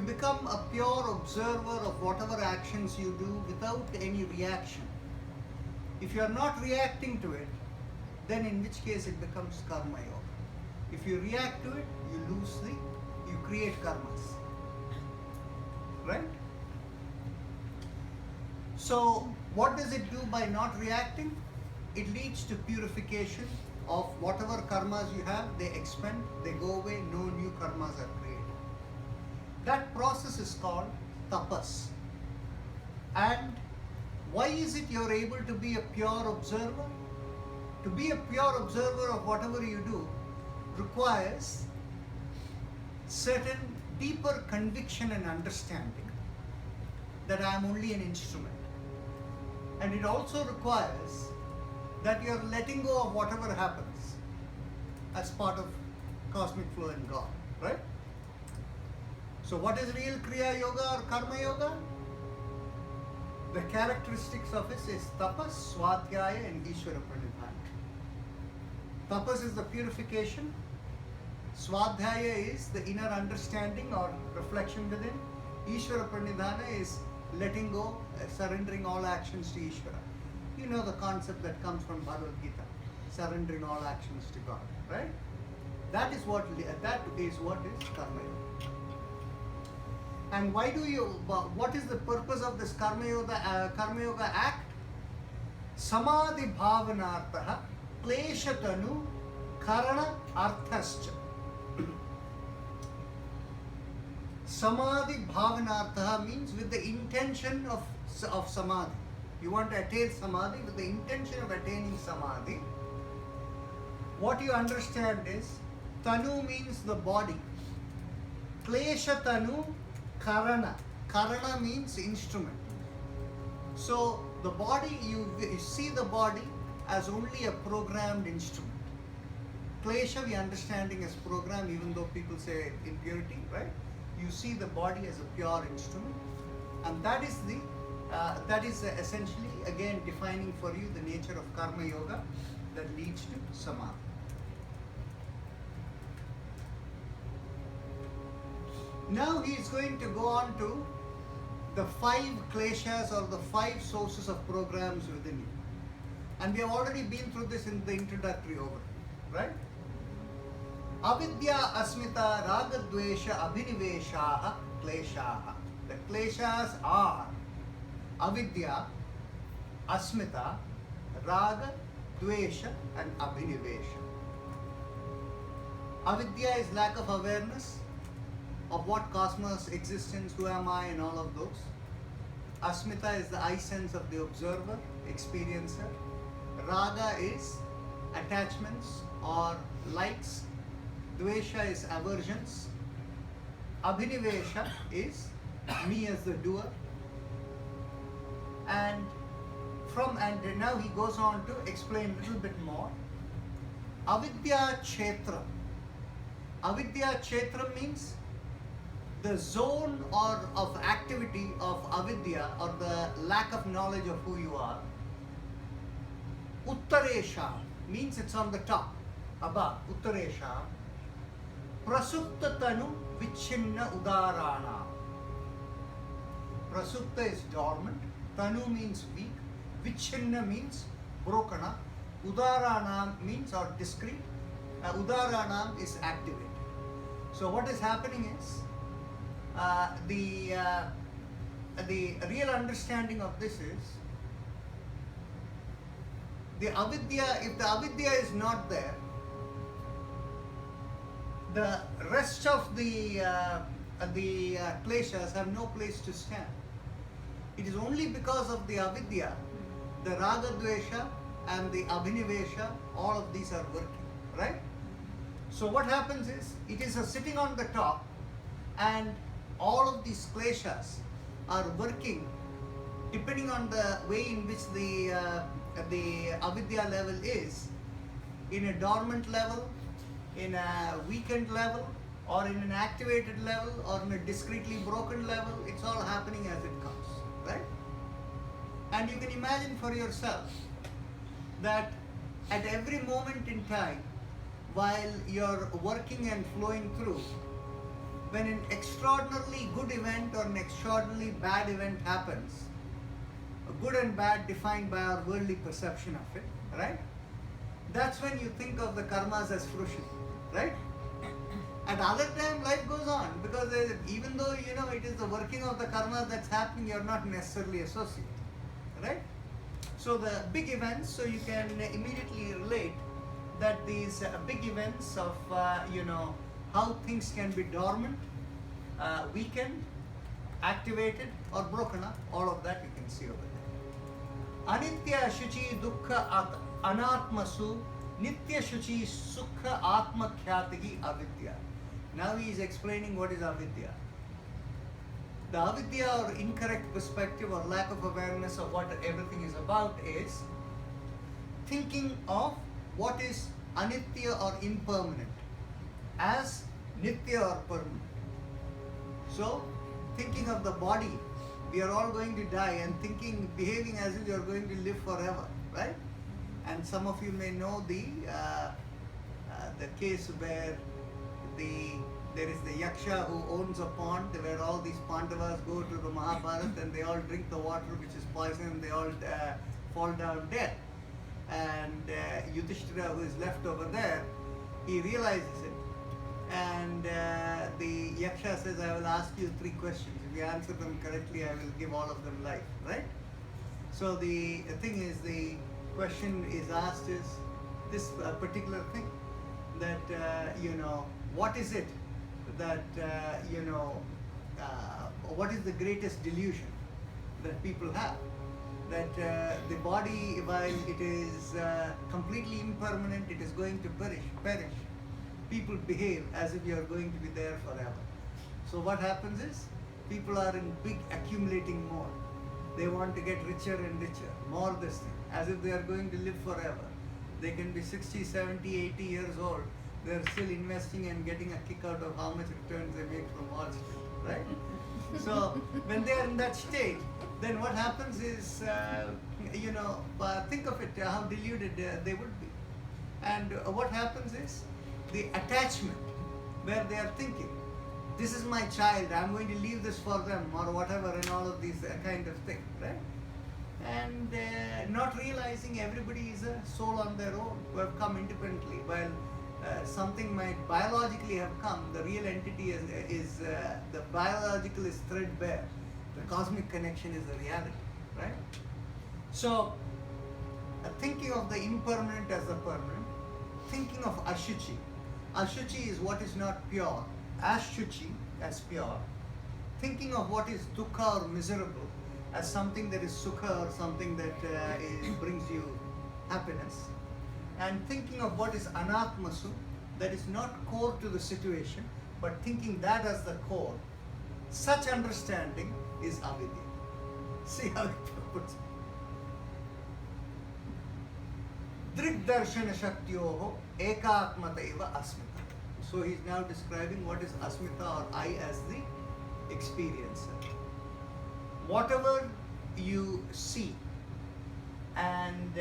become a pure observer of whatever actions you do without any reaction. If you are not reacting to it, then in which case it becomes karma yoga. If you react to it, you create karmas. Right? So what does it do by not reacting? It leads to purification of whatever karmas you have. They expend, they go away, no new karmas are created. That process is called tapas. And why is it you're able to be a pure observer? To be a pure observer of whatever you do requires certain deeper conviction and understanding that I am only an instrument. And it also requires that you are letting go of whatever happens as part of cosmic flow and God, right? So what is real Kriya Yoga or Karma Yoga? The characteristics of it is tapas, swadhyaya and Ishvara pranidhana. Tapas is the purification. Swadhyaya is the inner understanding or reflection within. Ishvara pranidhana is letting go, surrendering all actions to Ishvara. You know the concept that comes from Bhagavad Gita, surrendering all actions to God, right? That is what is Karma Yoga. And what is the purpose of this Karma Yoga act? Samadhi bhavanartha kleshatanu karana arthascha. Samadhi bhavanartha means with the intention of samadhi. You want to attain samadhi with the intention of attaining samadhi. What you understand is, tanu means the body. Klesha tanu karana. Karana means instrument. So the body, you see the body as only a programmed instrument. Klesha we understanding as program, even though people say impurity, right? You see the body as a pure instrument, and that is essentially again defining for you the nature of Karma Yoga that leads to Samadhi. Now he is going to go on to the 5 kleshas or the 5 sources of programs within you. And we have already been through this in the introductory overview, right? Avidya, asmita, raga, dvesha, abhiniveshaha, kleshaha. The kleshas are avidya, asmita, raga, dvesha and abhinivesha. Avidya is lack of awareness of what cosmos, existence, who am I and all of those. Asmita is the I sense of the observer, experiencer. Raga is attachments or likes. Dvesha is aversions. Abhinivesha is me as the doer. And now he goes on to explain a little bit more. Avidya Kshetra. Avidya Kshetra means the zone or of activity of avidya or the lack of knowledge of who you are. Uttaresha means it's on the top, above, Uttaresha. Prasupta tanu vichinna udarana. Prasupta is dormant, tanu means weak, vichinna means broken up, udaranam means or discrete, udaranam is activated. So what is happening is, the real understanding of this is, the avidya, if the avidya is not there, the rest of the kleshas have no place to stand. It is only because of the avidya, the raga dvesha and the abhinivesha, all of these are working, right? So what happens is, it is sitting on the top, and all of these kleshas are working depending on the way in which the avidya level is, in a dormant level, in a weakened level, or in an activated level, or in a discretely broken level. It's all happening as it comes, right? And you can imagine for yourself that at every moment in time, while you're working and flowing through, when an extraordinarily good event or an extraordinarily bad event happens, good and bad defined by our worldly perception of it, right? That's when you think of the karmas as fruition, right? At other time, life goes on, because even though it is the working of the karma that's happening, you're not necessarily associated, right? So the big events, so you can immediately relate that these big events of how things can be dormant, weakened, activated, or broken up, all of that you can see over there. Anitya shuchi dukkha anatmasu nitya shuchi sukha atma khyatihi avidya. Now he is explaining what is avidya. The avidya, or incorrect perspective or lack of awareness of what everything is about, is thinking of what is anitya or impermanent as nitya or permanent. So, thinking of the body, we are all going to die, and behaving as if you are going to live forever, right? And some of you may know the case where there is the yaksha who owns a pond where all these Pandavas go to the Mahabharata and they all drink the water which is poison, and they all fall down dead. And Yudhishthira, who is left over there, he realizes it, and the yaksha says, I will ask you 3 questions. If you answer them correctly, I will give all of them life, right? So the thing is, the question is asked is this particular thing, that what is it that what is the greatest delusion that people have, that the body, while it is completely impermanent, it is going to perish. People behave as if you are going to be there forever. So what happens is, people are in big accumulating mode. They want to get richer and richer, more this thing, as if they are going to live forever. They can be 60, 70, 80 years old. They are still investing and getting a kick out of how much returns they make from Wall Street, right? So when they are in that state, then what happens is, think of it, how deluded they would be. And what happens is, the attachment, where they are thinking, this is my child, I'm going to leave this for them, or whatever, and all of these kind of things, right? And not realizing everybody is a soul on their own, who have come independently. While something might biologically have come, the real entity is the biological is threadbare. The cosmic connection is the reality, right? So, thinking of the impermanent as the permanent, thinking of ashuchi. Ashuchi is what is not pure. Ashuchi as pure. Thinking of what is dukkha or miserable as something that is sukha, or something that brings you happiness. And thinking of what is anatmasu, that is not core to the situation, but thinking that as the core. Such understanding is avidya. See how it puts it. Drigdarshana shaktyoho ekatmata eva asmita. So he is now describing what is asmita, or I, as the experiencer. Whatever you see, and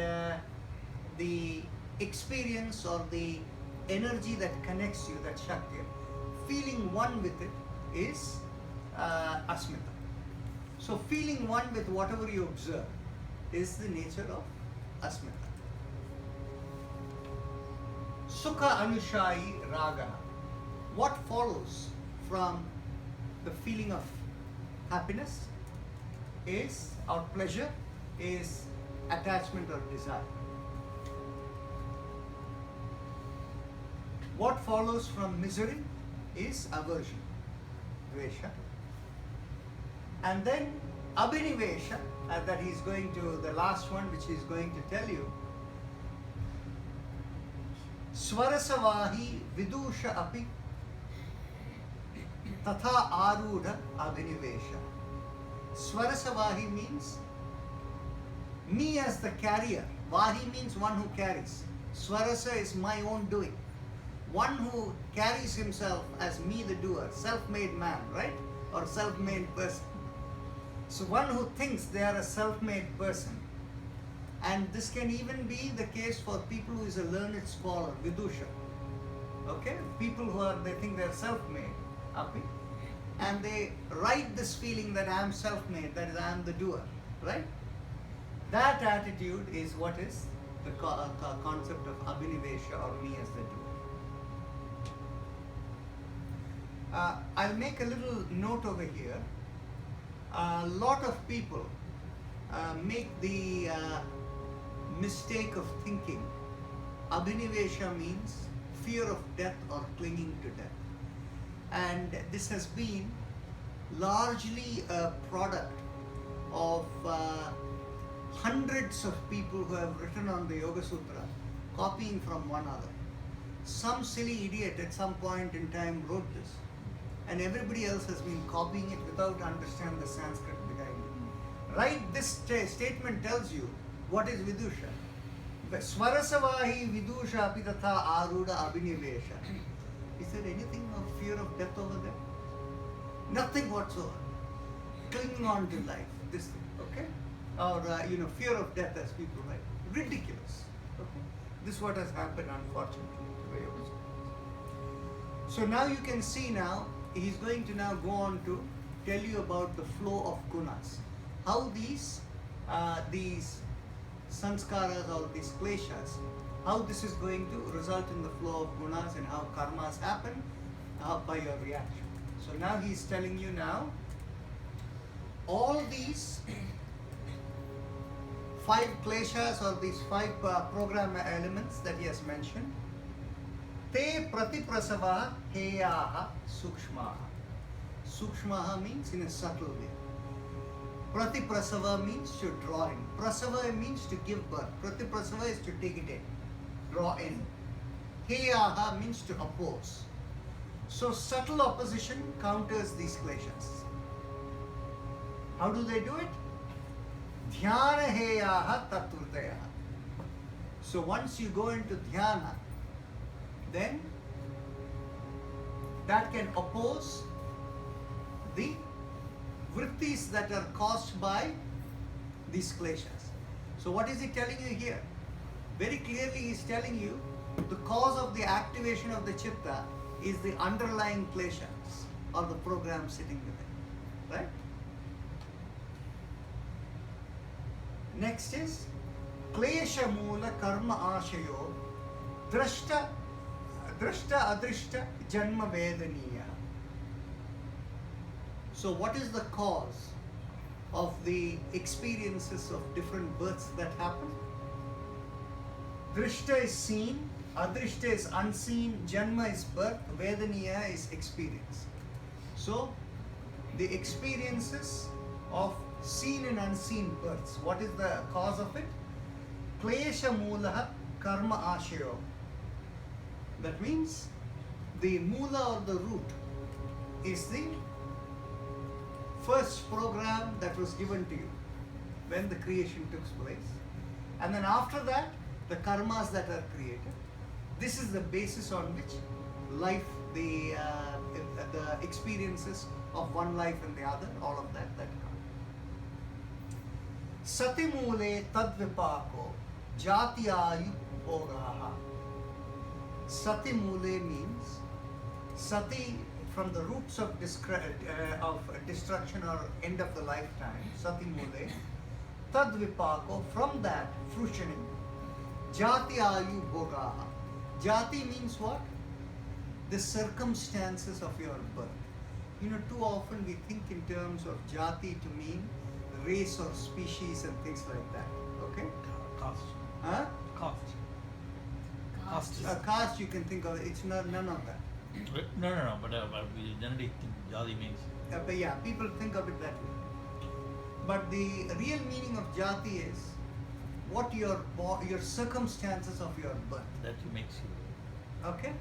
the experience or the energy that connects you, that shakti, feeling one with it is asmita. So feeling one with whatever you observe is the nature of asmita. Sukha anushayi raga. What follows from the feeling of happiness is, or pleasure, is attachment or desire. What follows from misery is aversion, dvesha. And then abhinivesha, that he is going to, the last one which he is going to tell you. Swarasavahi vidusha api tatha arudha abhinivesha. Swarasavahi means me as the carrier. Vahi means one who carries. Swarasa is my own doing. One who carries himself as me the doer, self-made man, right? Or self-made person. So one who thinks they are a self-made person. And this can even be the case for people who is a learned scholar, vidusha. Okay? People who are, they think they are self-made. Api. and they write this feeling that I am self-made, that is I am the doer, right? That attitude is what is the concept of abhinivesha, or me as the doer. I'll make a little note over here. A lot of people make the mistake of thinking abhinivesha means fear of death or clinging to death. And this has been largely a product of hundreds of people who have written on the Yoga Sutra, copying from one another. Some silly idiot at some point in time wrote this, and everybody else has been copying it without understanding the Sanskrit behind it. Right? This statement tells you what is Vidusha. Swarasavahi Vidusha apitatha aruda abhinivesha. Is there anything of fear of death over there? Nothing whatsoever. Clinging on to life. This thing, okay? Or fear of death, as people write. Ridiculous. Okay? This is what has happened, unfortunately, to the Yoga Sutras. So now you can see now, he's going to now go on to tell you about the flow of gunas. How these sanskaras or these kleshas, how this is going to result in the flow of gunas and how karmas happen by your reaction. So now he's telling you now, all these 5 kleshas or these 5 program elements that he has mentioned, te pratiprasava heyaha sukshmaha. Sukshmaha means in a subtle way. Pratiprasava means to draw in. Prasava means to give birth. Pratiprasava is to take it in, draw in. Heyaha means to oppose. So subtle opposition counters these kleshas. How do they do it? Dhyana heyaha tatvurtayaha. So once you go into dhyana, then that can oppose the vrittis that are caused by these kleshas. So what is he telling you here? Very clearly he is telling you the cause of the activation of the chitta is the underlying kleshas or the program sitting within. Right? Next is klesha moola karma ashayo drashta adrishta janma vedaniya. So what is the cause of the experiences of different births that happen? Drishta is seen, adrishta is unseen, janma is birth, vedaniya is experience. So the experiences of seen and unseen births, what is the cause of it? Klesha moola karma ashayo. That means the moola or the root is the first program that was given to you when the creation took place, and then after that the karmas that are created. This is the basis on which life, the experiences of one life and the other, all of that come. Sati mule tadvipako jati ayu bhogaha. Sati mule means sati, from the roots of destruction or end of the lifetime, sati mule, tad vipako, from that fruitioning, jati ayu bhogaha. Jati means what? The circumstances of your birth. Too often we think in terms of jati to mean race or species and things like that. Okay? Caste. Huh? Caste. Caste you can think of, it's none of that. No, but we generally think jati means. But yeah, people think of it that way. But the real meaning of jati is what your circumstances of your birth. That makes you. Okay?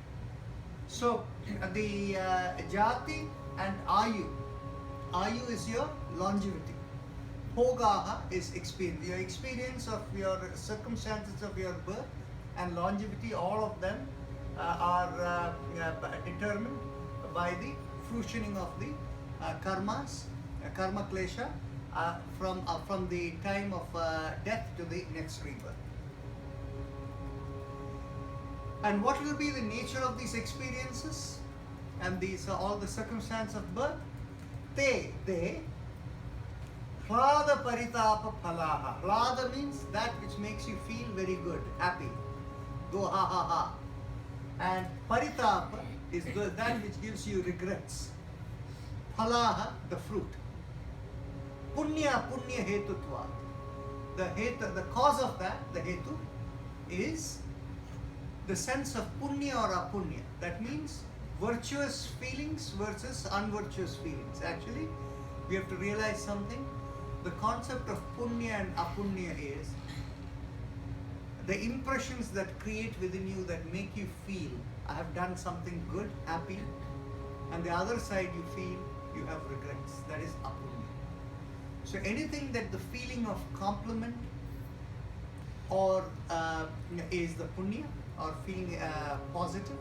So the jati and ayu. Ayu is your longevity. Bhogaha is experience. Your experience of your circumstances of your birth and longevity, all of them are determined by the fruitioning of the karmas, karma klesha, from the time of death to the next rebirth. And what will be the nature of these experiences and these all the circumstance of birth? they hlada paritapa phalaha. Hlada means that which makes you feel very good, happy. Go ha ha ha. And paritapa is that which gives you regrets. Phalaha, the fruit. Punya hetutva. The cause of that, the hetu, is the sense of punya or apunya. That means virtuous feelings versus unvirtuous feelings. Actually, we have to realize something. The concept of punya and apunya is the impressions that create within you that make you feel, I have done something good, happy, and the other side you feel you have regrets. That is apunya. So anything that the feeling of compliment or is the punya or feeling positive,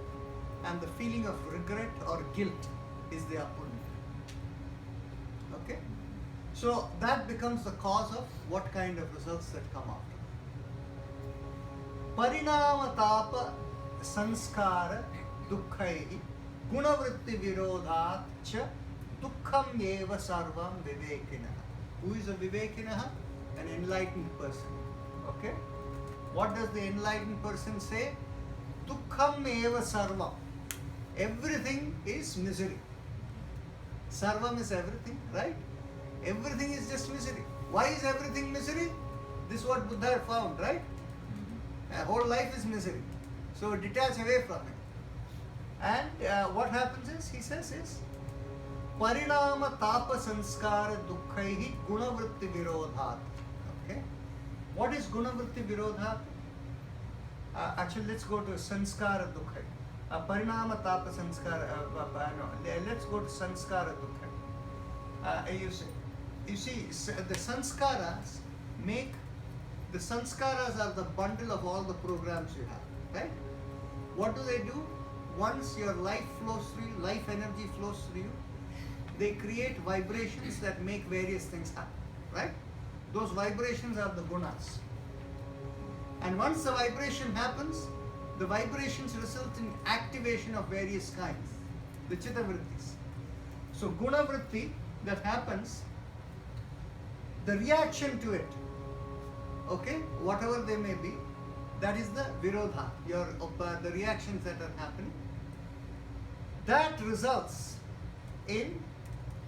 and the feeling of regret or guilt is the apunya. Okay? So that becomes the cause of what kind of results that come after. Parinama tapa sanskara dukkaihi gunavritti virodhat cha dukkham eva sarvam vivekinaha. Who is a vivekinaha? An enlightened person. Okay? What does the enlightened person say? Dukkham eva sarvam. Everything is misery. Sarvam is everything, right? Everything is just misery. Why is everything misery? This is what Buddha found, right? Whole life is misery. So detach away from it. And what happens is, he says is, Parinama tapa sanskara dukkaihi gunavritti virodhat. Okay? What is gunavritti virodhat? Actually, let's go to sanskara dukkaihi. Parinama tapa sanskara, let's go to sanskara dukkaihi. You see, the sanskaras the sanskaras are the bundle of all the programs you have, right? What do? Once your life flows through you, life energy flows through you, they create vibrations that make various things happen, right? Those vibrations are the gunas. And once the vibration happens, the vibrations result in activation of various kinds, the chitta vrittis. So guna vritti that happens, the reaction to it, okay, whatever they may be, that is the virodha, the reactions that are happening. That results in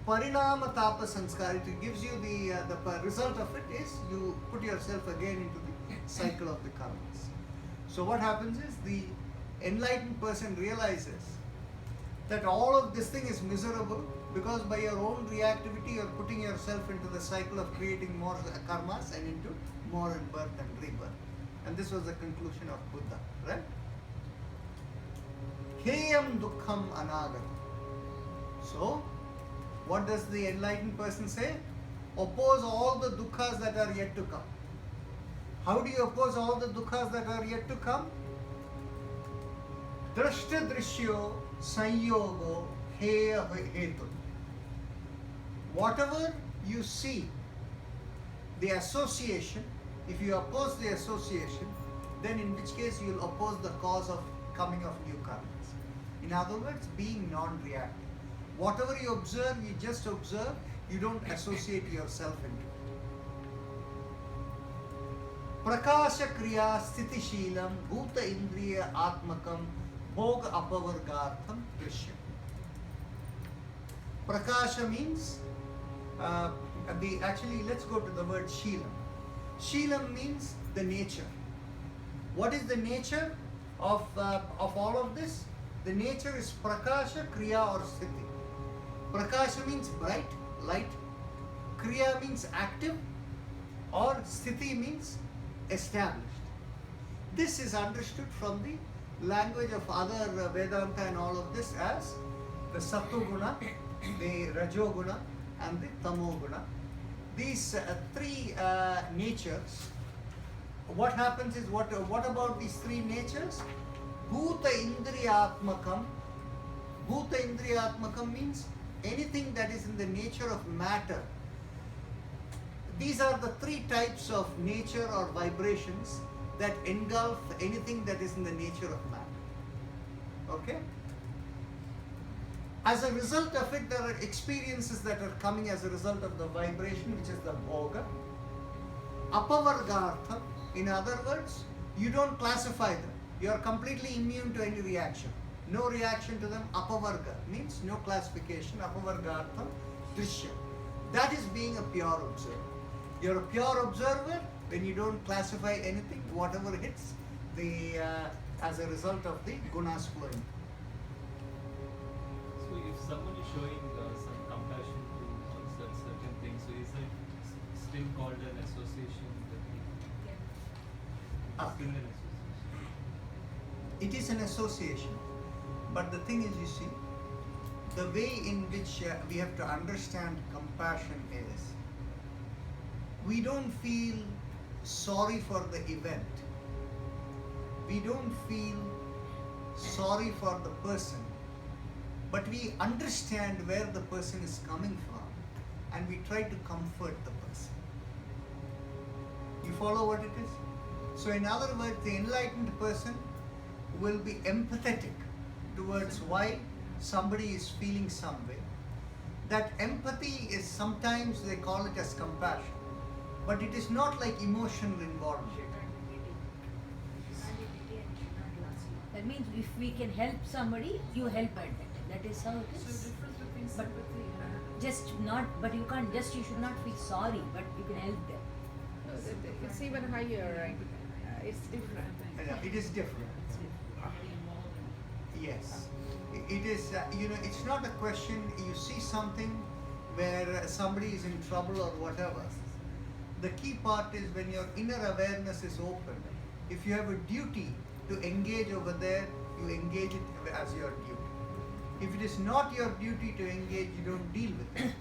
parinama tapa sanskara. It gives you the result of it is you put yourself again into the cycle of the karmas. So what happens is the enlightened person realizes that all of this thing is miserable because by your own reactivity you're putting yourself into the cycle of creating more karmas and into more and birth and rebirth. And this was the conclusion of Buddha, right? Heyam dukkham anagata. So, what does the enlightened person say? Oppose all the dukkhas that are yet to come. How do you oppose all the dukkhas that are yet to come? Drashta drishyo sanyogo heya hetu. Whatever you see, the association, if you oppose the association, then in which case you will oppose the cause of coming of new karmas. In other words, being non-reactive. Whatever you observe, you just observe, you don't associate yourself into it. Prakasha kriya sthiti sheelam bhuta indriya atmakam bhoga apavargartham drishyam. Prakasha means, actually let's go to the word sheelam. Sheelam means the nature. What is the nature of all of this? The nature is prakasha, kriya or sthiti. Prakasha means bright, light. Kriya means active, or sthiti means established. This is understood from the language of other Vedanta and all of this as the Sattva-guna, the Rajo-guna and the Tamo-guna. These three natures, what happens is, what about these three natures? Bhuta indriyatmakam. Bhuta indriyatmakam means anything that is in the nature of matter. These are the three types of nature or vibrations that engulf anything that is in the nature of matter. Okay? As a result of it, there are experiences that are coming as a result of the vibration, which is the bhoga. Apavargartha, in other words, you don't classify them. You are completely immune to any reaction. No reaction to them. Apavarga means no classification. Apavargartha, drishya. That is being a pure observer. You're a pure observer when you don't classify anything, whatever hits, as a result of the gunas flowing. So if someone is showing some compassion to certain things, so is it still called an association? Still an association. It is an association, but the thing is, you see, the way in which we have to understand compassion is, we don't feel sorry for the event. We don't feel sorry for the person, but we understand where the person is coming from and we try to comfort the person. You follow what it is? So in other words, the enlightened person will be empathetic towards why somebody is feeling some way. That empathy is, sometimes they call it as compassion, but it is not like emotional involvement. That means if we can help somebody, you help at that. That is how it So is. difference between But sympathy and just not, but you can't just, you should not feel sorry, but you can help them. It's even higher, right? It's different. It is different. Yes. It is, it's not a question, you see something where somebody is in trouble or whatever. The key part is when your inner awareness is open. If you have a duty to engage over there, you engage it as your duty. If it is not your duty to engage, you don't deal with it.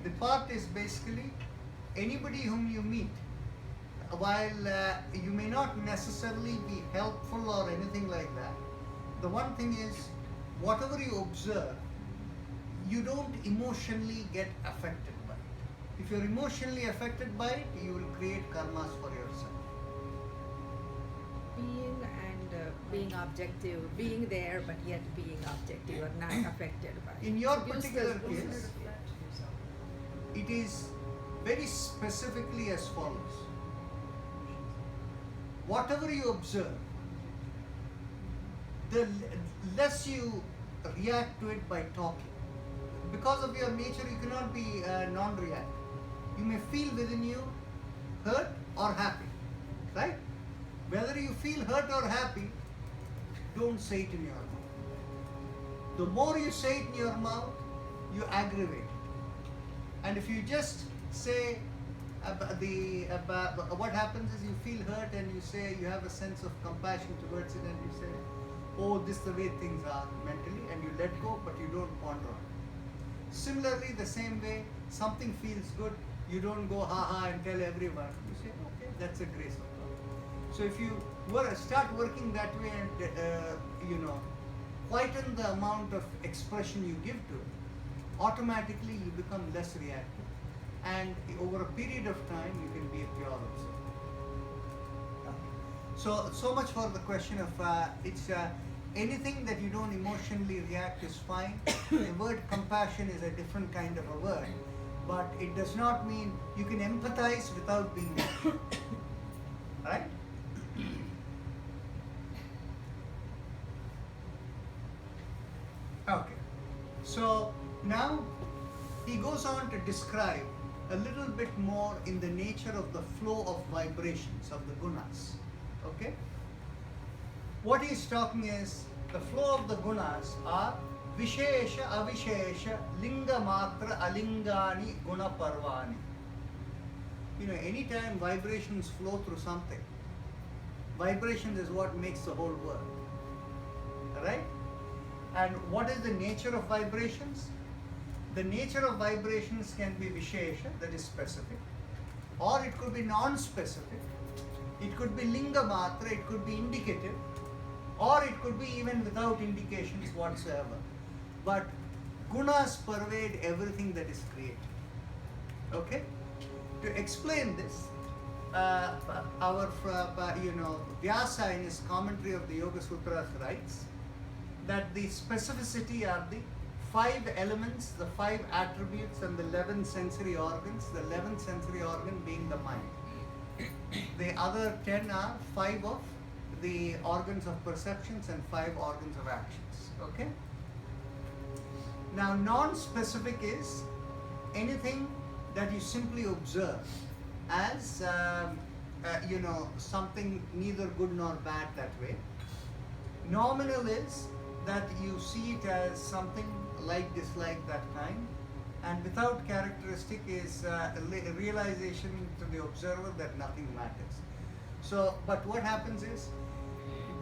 The part is basically anybody whom you meet, while you may not necessarily be helpful or anything like that, the one thing is, whatever you observe, you don't emotionally get affected by it. If you're emotionally affected by it, you will create karmas for yourself. Being and being objective, being there but yet being objective or not affected by it. In your Use particular the- case, it is very specifically as follows. Whatever you observe, the less you react to it by talking. Because of your nature, you cannot be non-reactive. You may feel within you hurt or happy, right? Whether you feel hurt or happy, don't say it in your mouth. The more you say it in your mouth, you aggravate it. And if you just say what happens is you feel hurt and you say, you have a sense of compassion towards it and you say, oh, this is the way things are mentally, and you let go, but you don't ponder on it. Similarly, the same way, something feels good, you don't go ha and tell everyone. You say, okay, that's a grace of God. So if you start working that way and quieten the amount of expression you give to it, automatically you become less reactive, and over a period of time you can be a pure observer. So much for the question of anything that you don't emotionally react is fine. The word compassion is a different kind of a word, but it does not mean you can empathize without being emotional. Right? Okay. So now he goes on to describe a little bit more in the nature of the flow of vibrations of the gunas. Okay? What he's talking is the flow of the gunas are Vishesha, Avishesha, Linga Matra, Alingani, Guna Parvani. Anytime vibrations flow through something, vibrations is what makes the whole world. Right? And what is the nature of vibrations? The nature of vibrations can be Vishesha, that is specific, or it could be non-specific. It could be Linga Matra, it could be indicative, or it could be even without indications whatsoever. But gunas pervade everything that is created. Okay? To explain this, our Vyasa in his commentary of the Yoga Sutras writes that the specificity are the 5 elements, the 5 attributes, and the 11 sensory organs, the 11th sensory organ being the mind. The other 10 are 5 of the organs of perceptions and 5 organs of actions. Okay? Now, non-specific is anything that you simply observe as something neither good nor bad that way. Nominal is that you see it as something like, dislike, that kind. And without characteristic is a realization to the observer that nothing matters. So, but what happens is,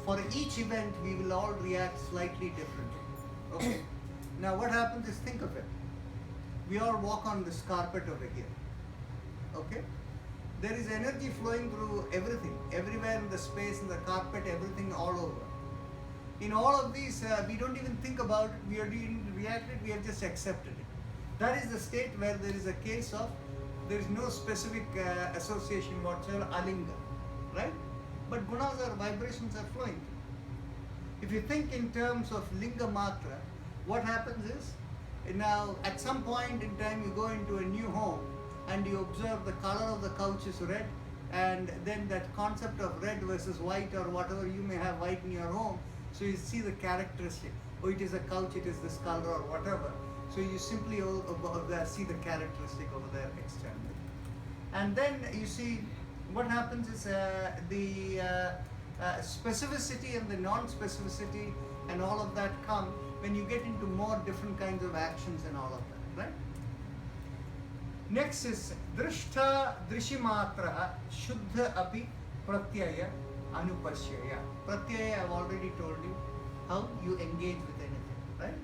for each event we will all react slightly differently. Okay. Now what happens is, think of it. We all walk on this carpet over here. Okay. There is energy flowing through everything, everywhere in the space, in the carpet, everything all over. In all of these, we don't even think about it, we didn't react it, we have just accepted it. That is the state where there is a case of, there is no specific association whatsoever, alinga, right? But gunas are vibrations are flowing. If you think in terms of linga matra, what happens is, now at some point in time you go into a new home and you observe the color of the couch is red, and then that concept of red versus white or whatever you may have white in your home, so you see the characteristic. Oh, it is a couch, it is this color or whatever. So you simply see the characteristic over there externally. And then you see what happens is the specificity and the non-specificity and all of that come when you get into more different kinds of actions and all of that, right? Next is drishta drishimatraha shuddha api pratyaya anupashyaya. Pratyaya, I've already told you how you engage with anything, right?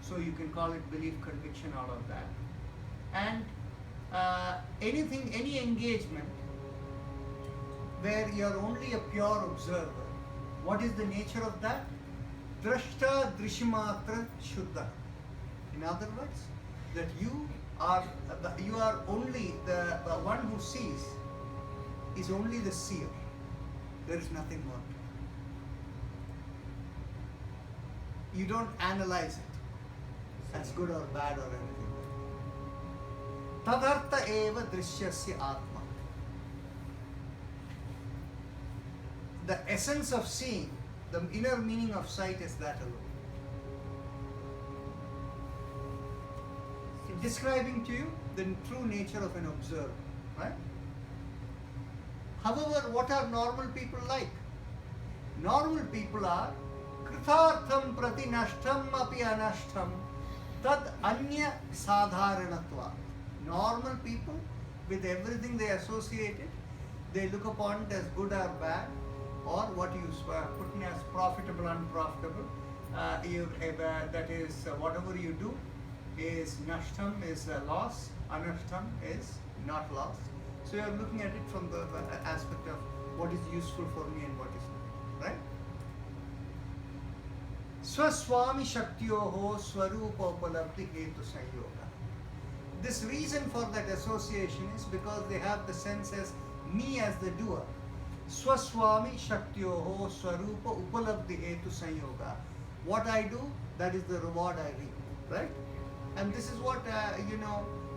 So you can call it belief, conviction, all of that. And anything, any engagement where you're only a pure observer, what is the nature of that? Drashta drishimatra shuddha. In other words, that you are only the one who sees is only the seer. There is nothing more to it. You don't analyze it as good or bad or anything. Tadartha eva drishyasya atma. The essence of seeing, the inner meaning of sight is that alone. Describing to you the true nature of an observer, right? However, what are normal people like? Normal people are krithartham prati nashtam api anashtam tad anya sadharanatva. Normal people, with everything they associate it, they look upon it as good or bad, or what you put in as profitable, unprofitable. That is, whatever you do is nashtam, is loss, anashtam is not loss. So you are looking at it from the aspect of what is useful for me and what is not, right? Swaswami Shaktyoho Swarupa Upalabdhi Hetu Sanyoga. This reason for that association is because they have the sense as me as the doer. Swaswami Shaktyoho Swarupa Upalabdhi Hetu Sanyoga. What I do, that is the reward I reap, right? And this is what,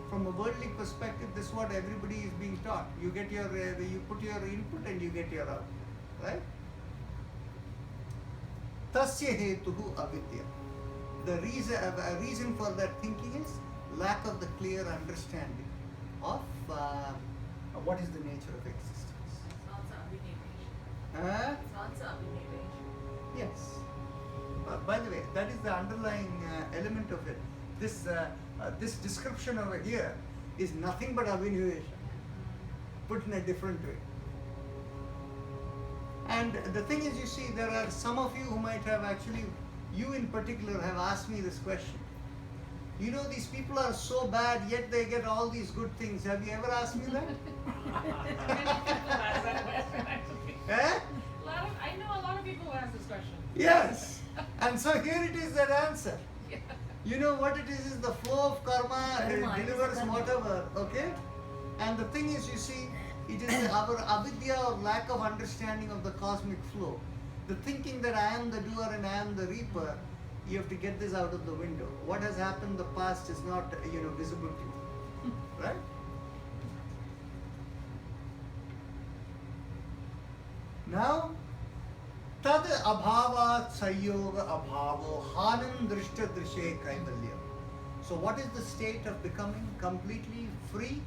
from a worldly perspective, this is what everybody is being taught. You get your, you put your input and you get your output, right? Tasya hetuhu avidya. The reason for that thinking is lack of the clear understanding of what is the nature of existence. Yes. By the way, that is the underlying element of it. This description over here is nothing but abhinivesha, put in a different way. And the thing is, you see, there are some of you who might have actually, you in particular, have asked me this question. You know, these people are so bad, yet they get all these good things. Have you ever asked me that? Eh? I know a lot of people who ask this question. Yes. And so here it is, that answer. You know what it is the flow of karma delivers whatever, okay? And the thing is, you see, it is our avidya or lack of understanding of the cosmic flow. The thinking that I am the doer and I am the reaper you have to get this out of the window. What has happened in the past is not, visible to you. Right? Now, tad abhavat sayoga abhavo hanam drishta drishe kaivalyam. So what is the state of becoming completely free?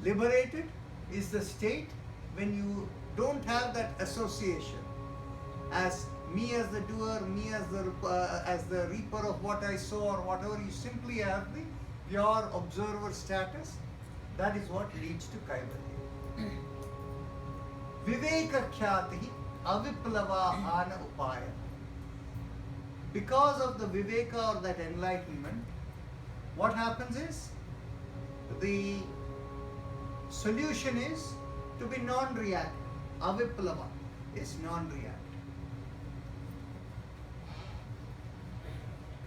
Liberated is the state when you don't have that association as me as the doer, me as the reaper of what I saw or whatever. You simply have the pure observer status. That is what leads to kaivalya. Viveka khyati aviplava hana upaya. Because of the viveka or that enlightenment, what happens is the solution is to be non-reactive. Aviplava is non-reactive.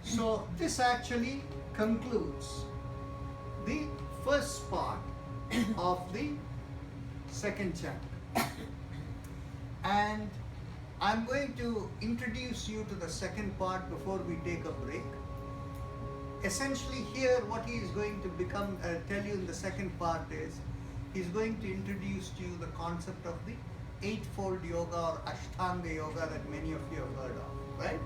So this actually concludes the first part of the second chapter. And I'm going to introduce you to the second part before we take a break. Essentially here what he is going to tell you in the second part is, he's going to introduce to you the concept of the eightfold yoga or Ashtanga yoga that many of you have heard of, right?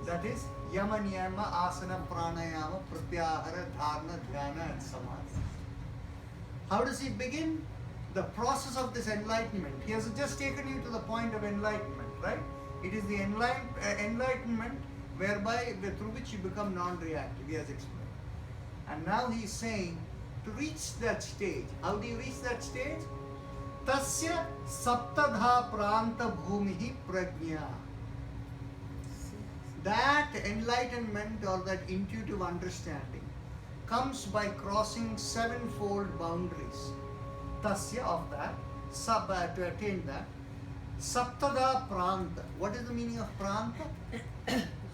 That is Yama, Niyama, Asana, Pranayama, Pratyahara, Dharana, Dhyana and Samadhi. How does he begin? The process of this enlightenment. He has just taken you to the point of enlightenment, right? It is the enlightenment whereby through which you become non-reactive, he has explained. And now he is saying, to reach that stage, how do you reach that stage? Tasya saptadha pranta bhumihi prajna. That enlightenment or that intuitive understanding comes by crossing sevenfold boundaries. Tasya of that, to attain that. Saptada pranta. What is the meaning of pranta?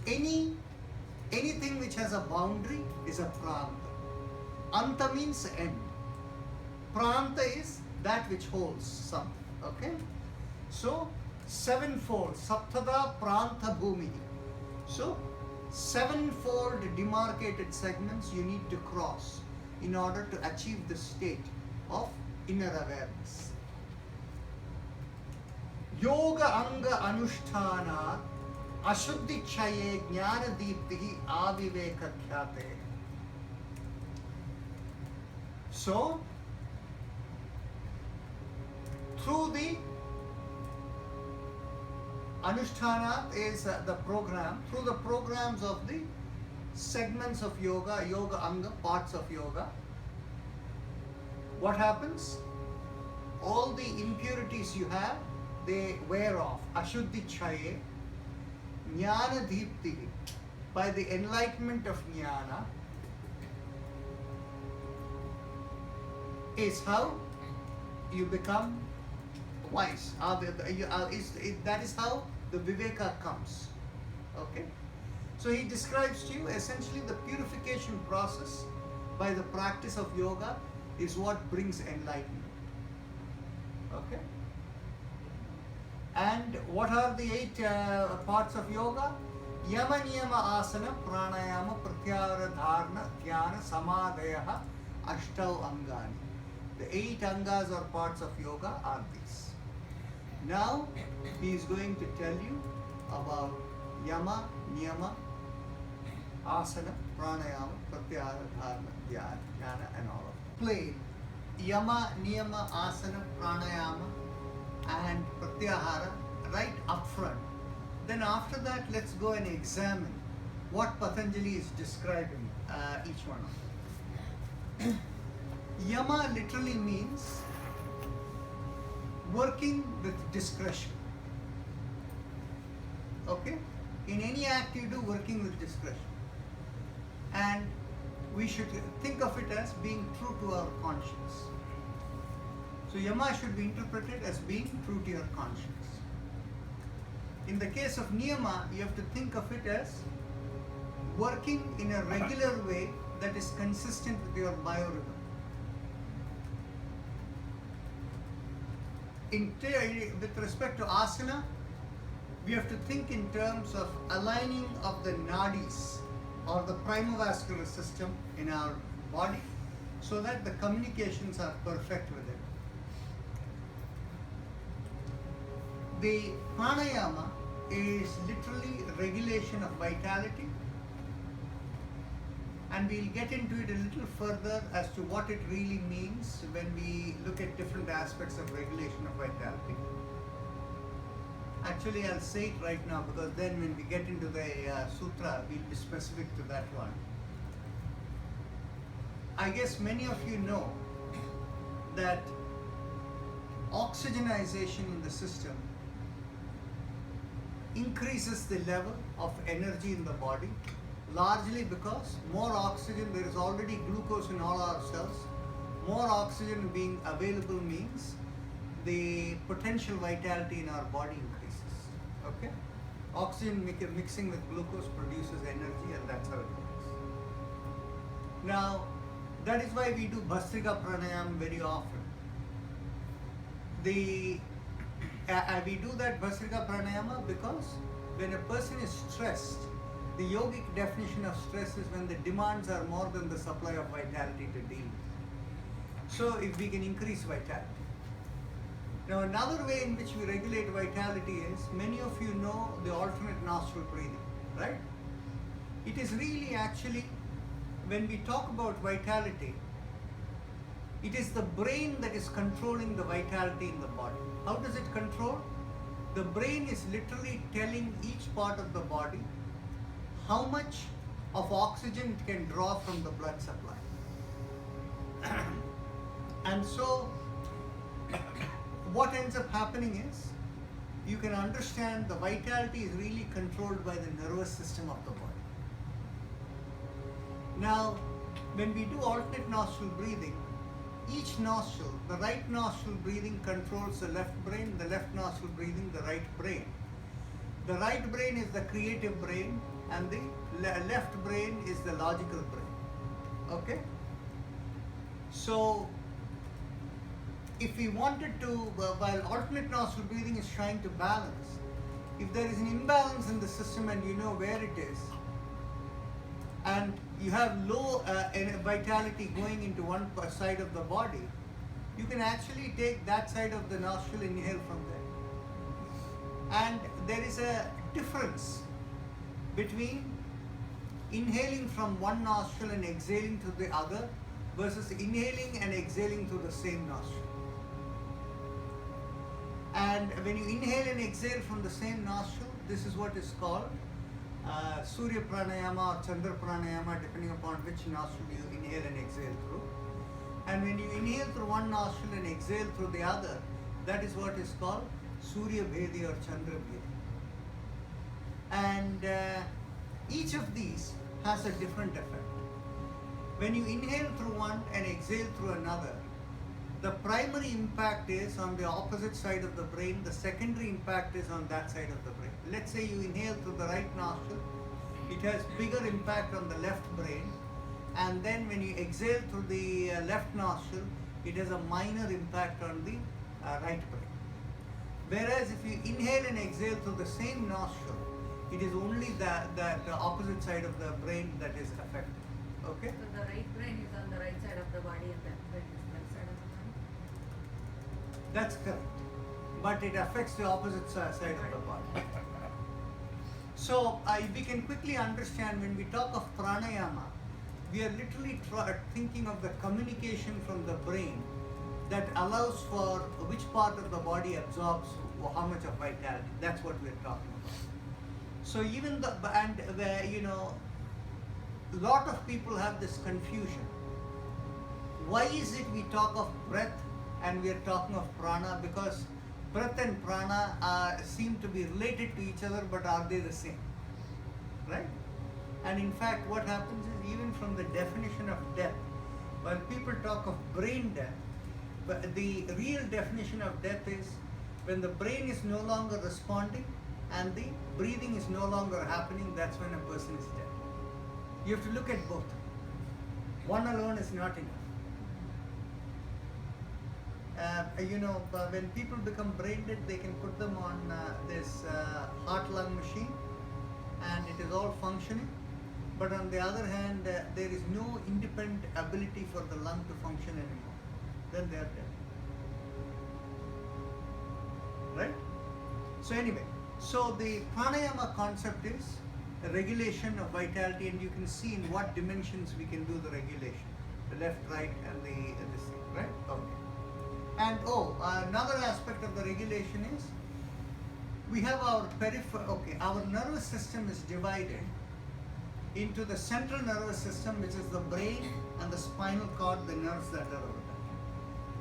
Anything which has a boundary is a pranta. Anta means end. Pranta is that which holds something. Okay? So, sevenfold. Saptada pranta bhumi. So, sevenfold demarcated segments you need to cross in order to achieve the state of inner awareness. Yoga anga anusthana ashuddhi chaye jnana deeptihi aviveka khyate. So, through the Anushthanat is the program, through the programs of the segments of yoga, yoga anga, parts of yoga, what happens? All the impurities you have, they wear off. Ashuddhi chaye, jnana deepti. By the enlightenment of jnana is how you become wise. That is how the viveka comes. Okay? So he describes to you essentially the purification process by the practice of yoga is what brings enlightenment. Okay? And what are the 8 parts of yoga? Yama, Niyama, Asana, Pranayama, Pratyahara, Dharana, Dhyana, Samadhaya, Ashtau Angani. The 8 angas or parts of yoga are these. Now, he is going to tell you about Yama, Niyama, Asana, Pranayama, Pratyahara, Dharana, Dhyana and all of them. Plain Yama, Niyama, Asana, Pranayama and Pratyahara right up front. Then after that, let's go and examine what Patanjali is describing each one of them. Yama literally means working with discretion. Okay? In any act you do, working with discretion. And we should think of it as being true to our conscience. So Yama should be interpreted as being true to your conscience. In the case of Niyama, you have to think of it as working in a regular way that is consistent with your biorhythm. With respect to asana, we have to think in terms of aligning of the nadis or the primovascular system in our body so that the communications are perfect with it. The pranayama is literally regulation of vitality, and we'll get into it a little further as to what it really means when we look at different aspects of regulation of vitality. Actually, I'll say it right now because then when we get into the sutra, we'll be specific to that one. I guess many of you know that oxygenization in the system increases the level of energy in the body, largely because more oxygen, there is already glucose in all our cells. More oxygen being available means the potential vitality in our body increases. Okay? Oxygen mixing with glucose produces energy, and that's how it works. Now, that is why we do Bhastrika Pranayam very often. We do that Bhastrika Pranayama because when a person is stressed, the yogic definition of stress is when the demands are more than the supply of vitality to deal with. So if we can increase vitality. Now another way in which we regulate vitality is, many of you know the alternate nostril breathing, right? It is really actually, when we talk about vitality, it is the brain that is controlling the vitality in the body. How does it control? The brain is literally telling each part of the body how much of oxygen it can draw from the blood supply. And so, what ends up happening is, you can understand the vitality is really controlled by the nervous system of the body. Now, when we do alternate nostril breathing, each nostril, the right nostril breathing controls the left brain, the left nostril breathing the right brain. The right brain is the creative brain, and the left brain is the logical brain. Okay? So, if we wanted to, while alternate nostril breathing is trying to balance, if there is an imbalance in the system and you know where it is, and you have low vitality going into one side of the body, you can actually take that side of the nostril, inhale from there. And there is a difference between inhaling from one nostril and exhaling through the other versus inhaling and exhaling through the same nostril. And when you inhale and exhale from the same nostril, this is what is called Surya Pranayama or Chandra Pranayama, depending upon which nostril you inhale and exhale through. And when you inhale through one nostril and exhale through the other, that is what is called Surya Bhedi or Chandra Bhedi. And each of these has a different effect. When you inhale through one and exhale through another, the primary impact is on the opposite side of the brain, the secondary impact is on that side of the brain. Let's say you inhale through the right nostril, it has bigger impact on the left brain, and then when you exhale through the left nostril, it has a minor impact on the right brain. Whereas if you inhale and exhale through the same nostril, it is only the opposite side of the brain that is affected. Okay? So the right brain is on the right side of the body and left brain is left side of the body? That's correct. But it affects the opposite side of the body. So we can quickly understand when we talk of pranayama, we are literally thinking of the communication from the brain that allows for which part of the body absorbs how much of vitality. That's what we're talking about. So even a lot of people have this confusion. Why is it we talk of breath and we are talking of prana? Because breath and prana seem to be related to each other, but are they the same? Right? And in fact, what happens is, even from the definition of death, while people talk of brain death, but the real definition of death is when the brain is no longer responding and the breathing is no longer happening, that's when a person is dead. You have to look at both. One alone is not enough. When people become brain dead, they can put them on this heart-lung machine, and it is all functioning. But on the other hand, there is no independent ability for the lung to function anymore. Then they are dead. Right? So anyway, so the pranayama concept is a regulation of vitality, and you can see in what dimensions we can do the regulation. The left, right, and this thing, right? Okay. And another aspect of the regulation is we have our our nervous system is divided into the central nervous system, which is the brain, and the spinal cord, the nerves that are over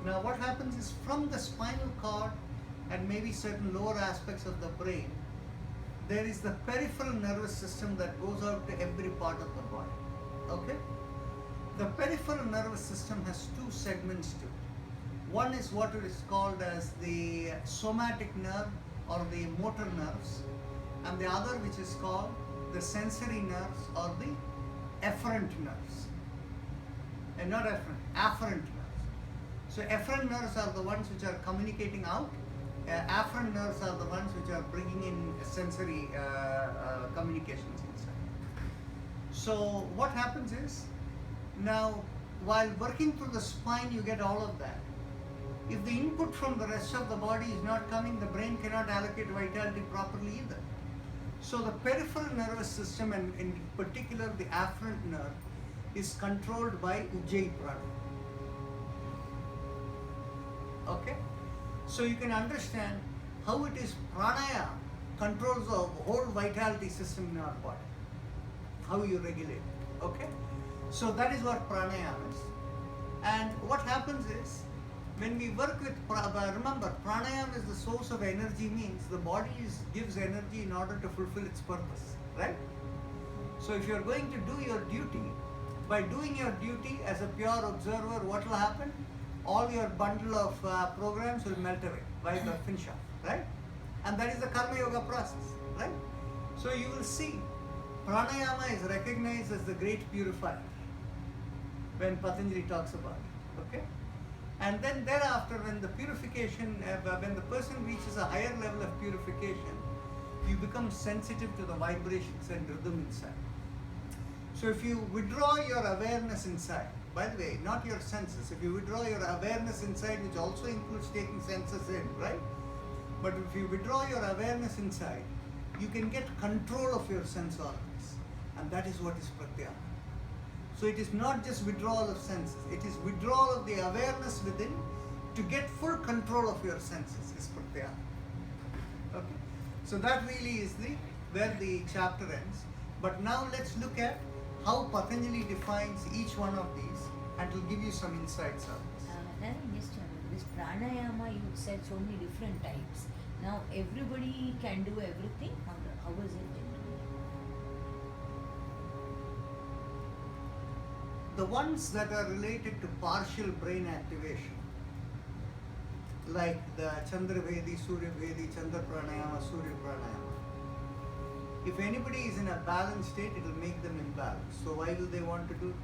there. Now what happens is from the spinal cord and maybe certain lower aspects of the brain, there is the peripheral nervous system that goes out to every part of the body. Okay? The peripheral nervous system has two segments to it. One is what is called as the somatic nerve or the motor nerves, and the other which is called the sensory nerves or the efferent nerves. And not afferent nerves. So efferent nerves are the ones which are communicating out. Afferent nerves are the ones which are bringing in sensory communications inside. So what happens is, now while working through the spine you get all of that. If the input from the rest of the body is not coming, the brain cannot allocate vitality properly either. So the peripheral nervous system, and in particular the afferent nerve, is controlled by Ujjayi prana. Okay? So you can understand how it is pranayama controls the whole vitality system in our body. How you regulate it. Okay? So that is what pranayama is. And what happens is, when we work with, remember, pranayama is the source of energy, means the body gives energy in order to fulfill its purpose, right? So if you are going to do your duty, by doing your duty as a pure observer, what will happen? All your bundle of programs will melt away by the finish off, right? And that is the karma yoga process, right? So you will see, pranayama is recognized as the great purifier when Patanjali talks about it, okay? And then thereafter, when the purification, when the person reaches a higher level of purification, you become sensitive to the vibrations and rhythm inside. So if you withdraw your awareness inside, by the way, not your senses, if you withdraw your awareness inside, which also includes taking senses in, right? But if you withdraw your awareness inside, you can get control of your sense organs. And that is what is pratyahara. So it is not just withdrawal of senses, it is withdrawal of the awareness within to get full control of your senses is pratyahara. Okay? So that really is where the chapter ends. But now let's look at how Patanjali defines each one of these, and it will give you some insights on this. This pranayama, you said so many different types. Now everybody can do everything. How is it? The ones that are related to partial brain activation, like the Chandra Vedi, Surya Vedi, Chandra Pranayama, Surya Pranayama. If anybody is in a balanced state, it will make them imbalanced. So why will they want to do it?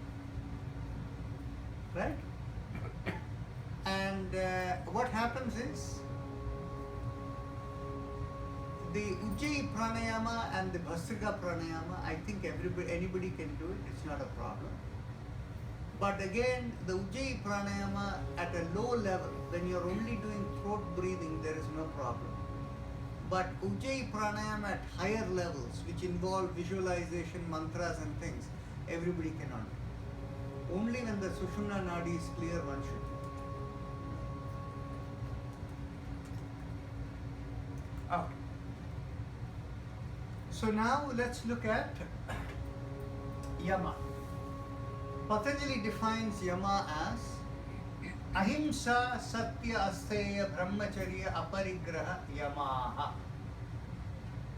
Right? And what happens is, the Ujjayi Pranayama and the Bhastrika Pranayama, I think anybody can do it, it's not a problem. But again, the Ujjayi Pranayama at a low level, when you're only doing throat breathing, there is no problem. But Ujjayi Pranayama at higher levels, which involve visualization, mantras and things, everybody cannot do. Only when the Sushumna Nadi is clear, one should do. Okay. So now let's look at Yama. Patanjali defines Yama as Ahimsa Satya Asteya Brahmacharya Aparigraha Yamaha.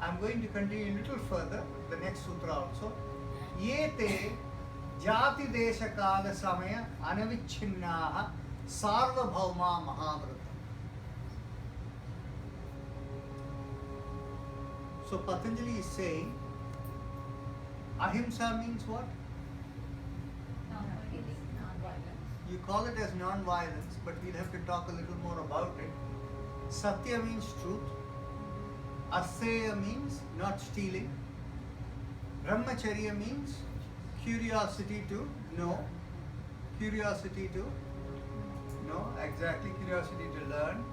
I'm going to continue a little further, the next sutra also. Yete Jati Desha Kala Samaya Anavichhinnaha Sarvabhauma Mahavrata. So Patanjali is saying, Ahimsa means what? you call it as non-violence, but we'll have to talk a little more about it. Satya means truth. Asteya means not stealing. Brahmacharya means curiosity to know. Curiosity to know, exactly, curiosity to learn.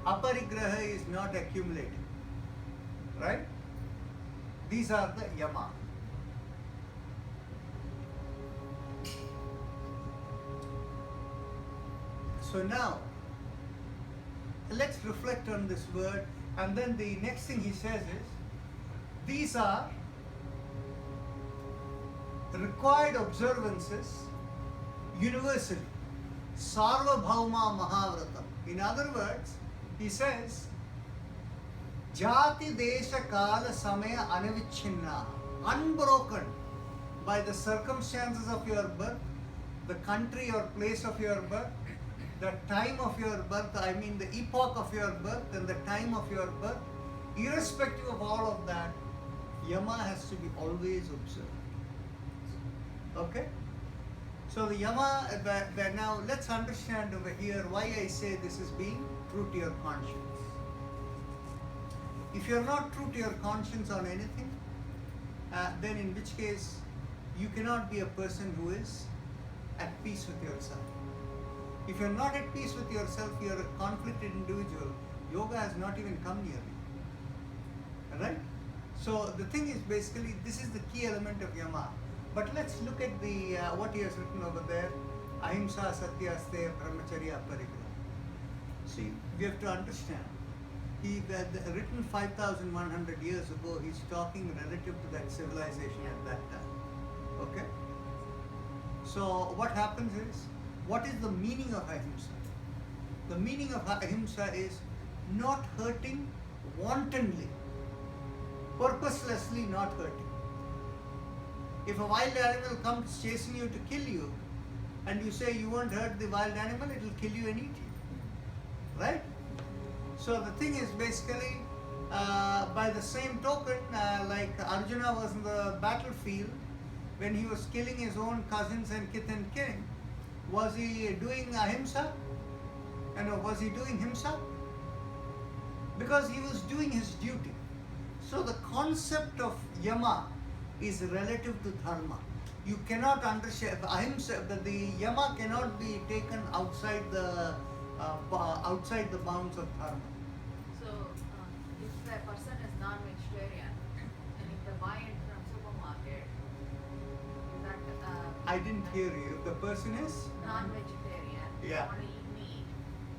Aparigraha is not accumulating. Right? These are the yama. So now, let's reflect on this word, and then the next thing he says is, these are required observances universally. Sarvabhauma Mahavratam. In other words, he says, Jati Desha Kala Samaya Anavichinna, unbroken by the circumstances of your birth, the country or place of your birth, the time of your birth, I mean the epoch of your birth and the time of your birth, irrespective of all of that, yama has to be always observed. Okay? So the yama, now let's understand over here why I say this is being true to your conscience. If you're not true to your conscience on anything, then in which case you cannot be a person who is at peace with yourself. If you're not at peace with yourself, you're a conflicted individual. Yoga has not even come near you. Right? So the thing is basically, this is the key element of yama. But let's look at the what he has written over there. Ahimsa, Satya, Asteya, Brahmacharya, Aparigraha. See, we have to understand. He written 5,100 years ago, he's talking relative to that civilization at that time. Okay? So what happens is, what is the meaning of ahimsa? The meaning of ahimsa is not hurting wantonly, purposelessly not hurting. If a wild animal comes chasing you to kill you, and you say you won't hurt the wild animal, it will kill you and eat you. Right? So the thing is basically, by the same token, like Arjuna was in the battlefield, when he was killing his own cousins and kith and kin, was he doing ahimsa? And was he doing himsa? Because he was doing his duty. So the concept of yama is relative to dharma. You cannot understand ahimsa, that the yama cannot be taken outside the bounds of dharma. So, if a person is non-vegetarian and if they buy it from supermarket, is that I didn't hear you. If the person is non-vegetarian, Yeah. they want to eat meat,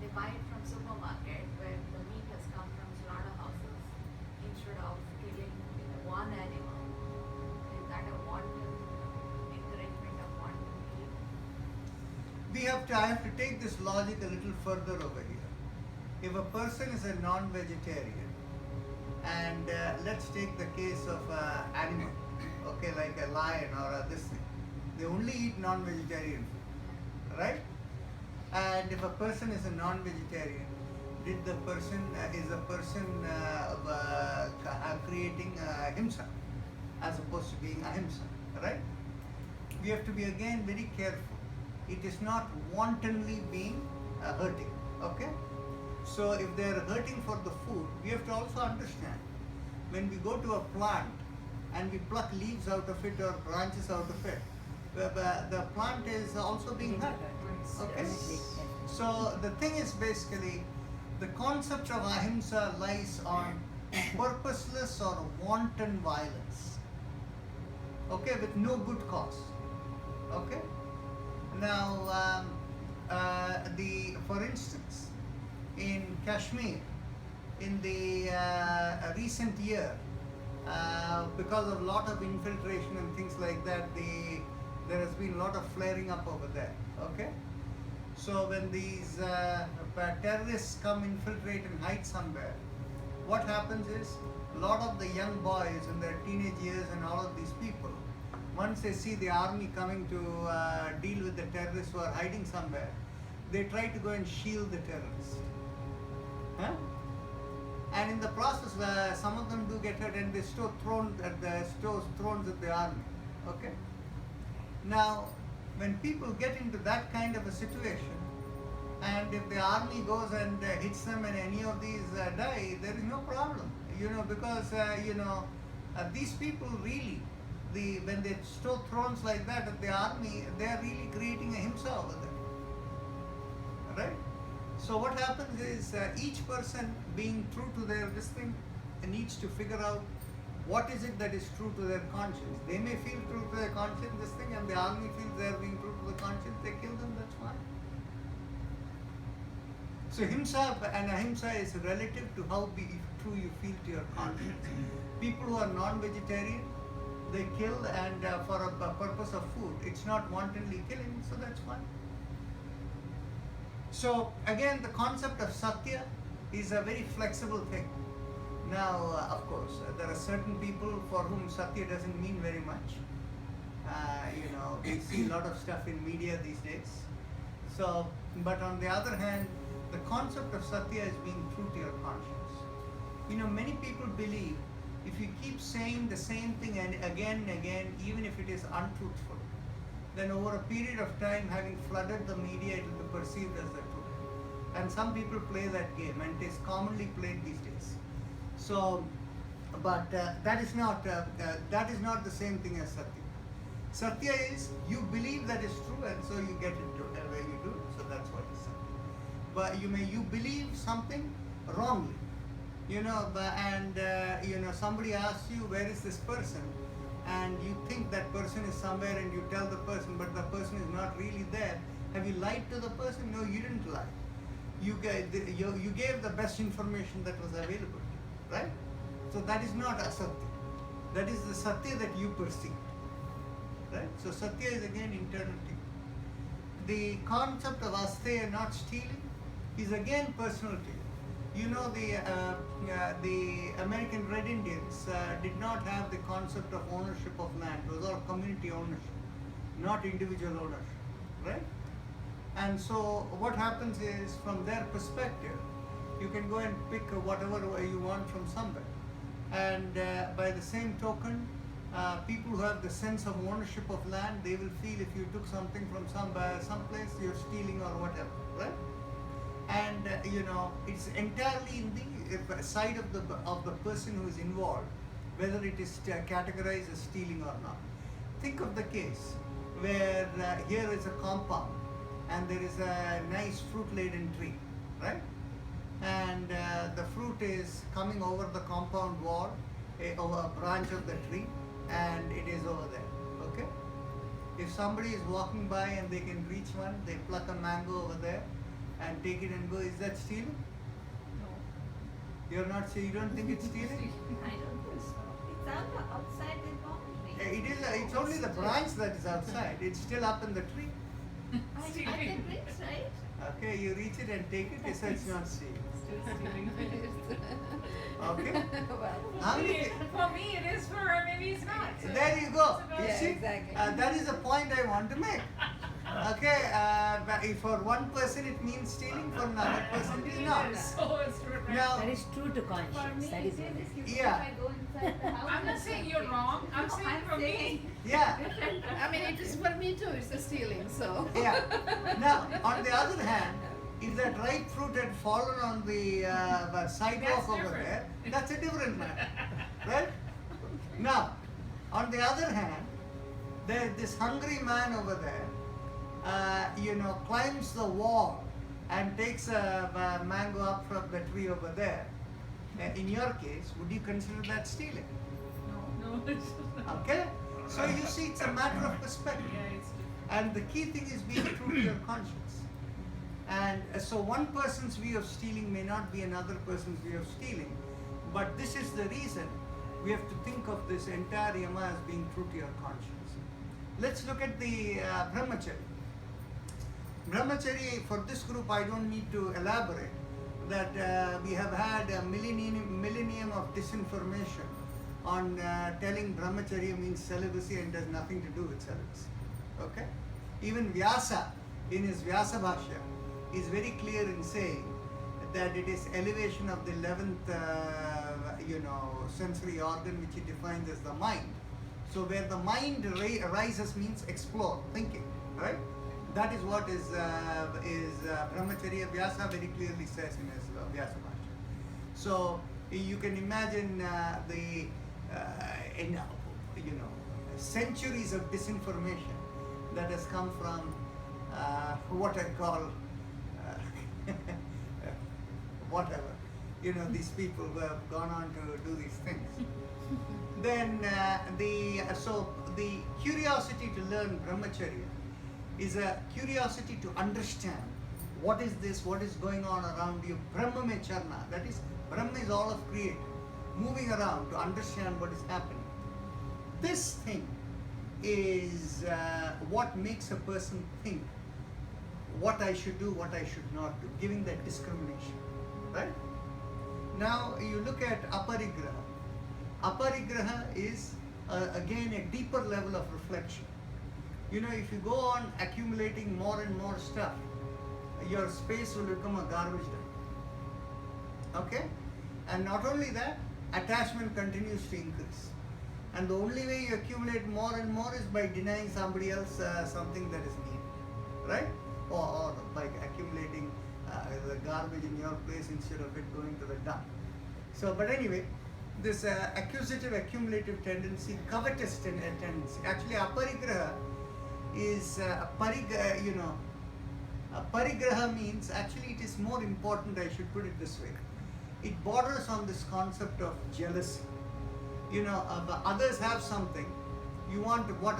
they buy it from supermarket where the meat has come from slaughterhouses instead of killing one animal. Is that a wanton encouragement of wanton killing? I have to take this logic a little further over here. If a person is a non-vegetarian, and let's take the case of animal, okay, like a lion or this thing, they only eat non-vegetarian food, right? And if a person is a non-vegetarian, is the person creating himsa as opposed to being ahimsa, right? We have to be again very careful. It is not wantonly being hurting, okay? So if they are hurting for the food, we have to also understand, when we go to a plant and we pluck leaves out of it or branches out of it, the plant is also being hurt, okay? So the thing is basically, the concept of ahimsa lies on purposeless or wanton violence, okay, with no good cause, okay? Now, for instance, in Kashmir, in the recent year, because of a lot of infiltration and things like that, there has been a lot of flaring up over there, okay? So when these terrorists come, infiltrate and hide somewhere, what happens is, a lot of the young boys in their teenage years and all of these people, once they see the army coming to deal with the terrorists who are hiding somewhere, they try to go and shield the terrorists. Huh? And in the process, some of them do get hurt and they stow thrones at the army. Okay. Now, when people get into that kind of a situation, and if the army goes and hits them and any of these die, there is no problem, because these people really, when they stow thrones like that at the army, they are really creating a himsa over there, right? So what happens is each person being true to their this thing needs to figure out what is it that is true to their conscience. They may feel true to their conscience this thing, and the army feels they are being true to the conscience, they kill them, that's fine. So himsa and ahimsa is relative to how true you feel to your conscience. People who are non-vegetarian, they kill and for a purpose of food. It's not wantonly killing, so that's fine. So again, the concept of satya is a very flexible thing. Now, of course, there are certain people for whom satya doesn't mean very much. We see a lot of stuff in media these days. So, but on the other hand, the concept of satya is being true to your conscience. Many people believe if you keep saying the same thing and again, even if it is untruthful, then over a period of time, having flooded the media, it will be perceived as the truth. And some people play that game, and it is commonly played these days. So, but that is not the same thing as satya. Satya is you believe that is true, and so you get it where you do. So that's what is satya. But you believe something wrongly, and somebody asks you where is this person, and you think that person is somewhere, and you tell the person, but the person is not really there. Have you lied to the person? No, you didn't lie. You gave the best information that was available, right? So that is not asatya. That is the satya that you perceive, right? So satya is again internal to you. The concept of asteya, not stealing, is again personal to you. The American Red Indians did not have the concept of ownership of land. It was all community ownership, not individual ownership, right? And so what happens is, from their perspective, you can go and pick whatever you want from somewhere. And by the same token, people who have the sense of ownership of land, they will feel if you took something from someplace, you're stealing or whatever, right? And it's entirely in the side of the person who is involved, whether it is categorized as stealing or not. Think of the case where here is a compound and there is a nice fruit-laden tree, right? And the fruit is coming over the compound wall, over a branch of the tree, and it is over there, okay? If somebody is walking by and they can reach one, they pluck a mango over there and take it and go, is that stealing? No. You're not saying, you don't think it's stealing? I don't think so. It's outside the boundary. It's only the branch that is outside. It's still up in the tree. I can reach, right? Okay, you reach it and take it, so it's not stealing. Still stealing. Okay? Well, How many For me, it is. For her, maybe it's not. So there you go. it's about- You Yeah, see, exactly. that is the point I want to make. Okay, but if for one person it means stealing, for another person it is not. It is. So it's different. Now, That is true to For conscience. me, That is it what is. it is. If Yeah. I go inside the house. I'm not it's saying you're okay. wrong. I'm No, saying for me. yeah, I mean, it is for me too. It's a stealing, so. yeah. Now, on the other hand, if that ripe fruit had fallen on the sidewalk That's over different. there, that's a different matter, right? Now, on the other hand, this hungry man over there, climbs the wall and takes a mango up from the tree over there. In your case, would you consider that stealing? No, it's not. Okay? So you see, it's a matter of perspective. Yeah, it's different. And the key thing is being true to your conscience. And so one person's view of stealing may not be another person's view of stealing. But this is the reason we have to think of this entire yama as being true to your conscience. Let's look at the brahmachari. Brahmachari, for this group, I don't need to elaborate that we have had a millennium of disinformation on telling brahmacharya means celibacy and does nothing to do with celibacy. Okay? Even Vyasa, in his Vyasa Bhashya, is very clear in saying that it is elevation of the 11th, sensory organ, which he defines as the mind. So where the mind rises means explore, thinking. right? That is what is brahmacharya. Vyasa very clearly says in his Vyasa Bhasha. So you can imagine centuries of disinformation that has come from what I call whatever, these people who have gone on to do these things. Then the curiosity to learn brahmacharya is a curiosity to understand what is this, what is going on around you. Brahma me charna, that is, Brahma is all of creator, moving around to understand what is happening. This thing is what makes a person think what I should do, what I should not do, giving that discrimination, right? Now you look at aparigraha. Aparigraha is again a deeper level of reflection. If you go on accumulating more and more stuff, your space will become a garbage dump. Okay? And not only that, attachment continues to increase. And the only way you accumulate more and more is by denying somebody else something that is needed, right? Or by accumulating the garbage in your place instead of it going to the dump. So, but anyway, this acquisitive, accumulative tendency, covetous tendency. Actually, aparigraha is parigraha means, actually it is more important, I should put it this way. It borders on this concept of jealousy. Others have something, you want what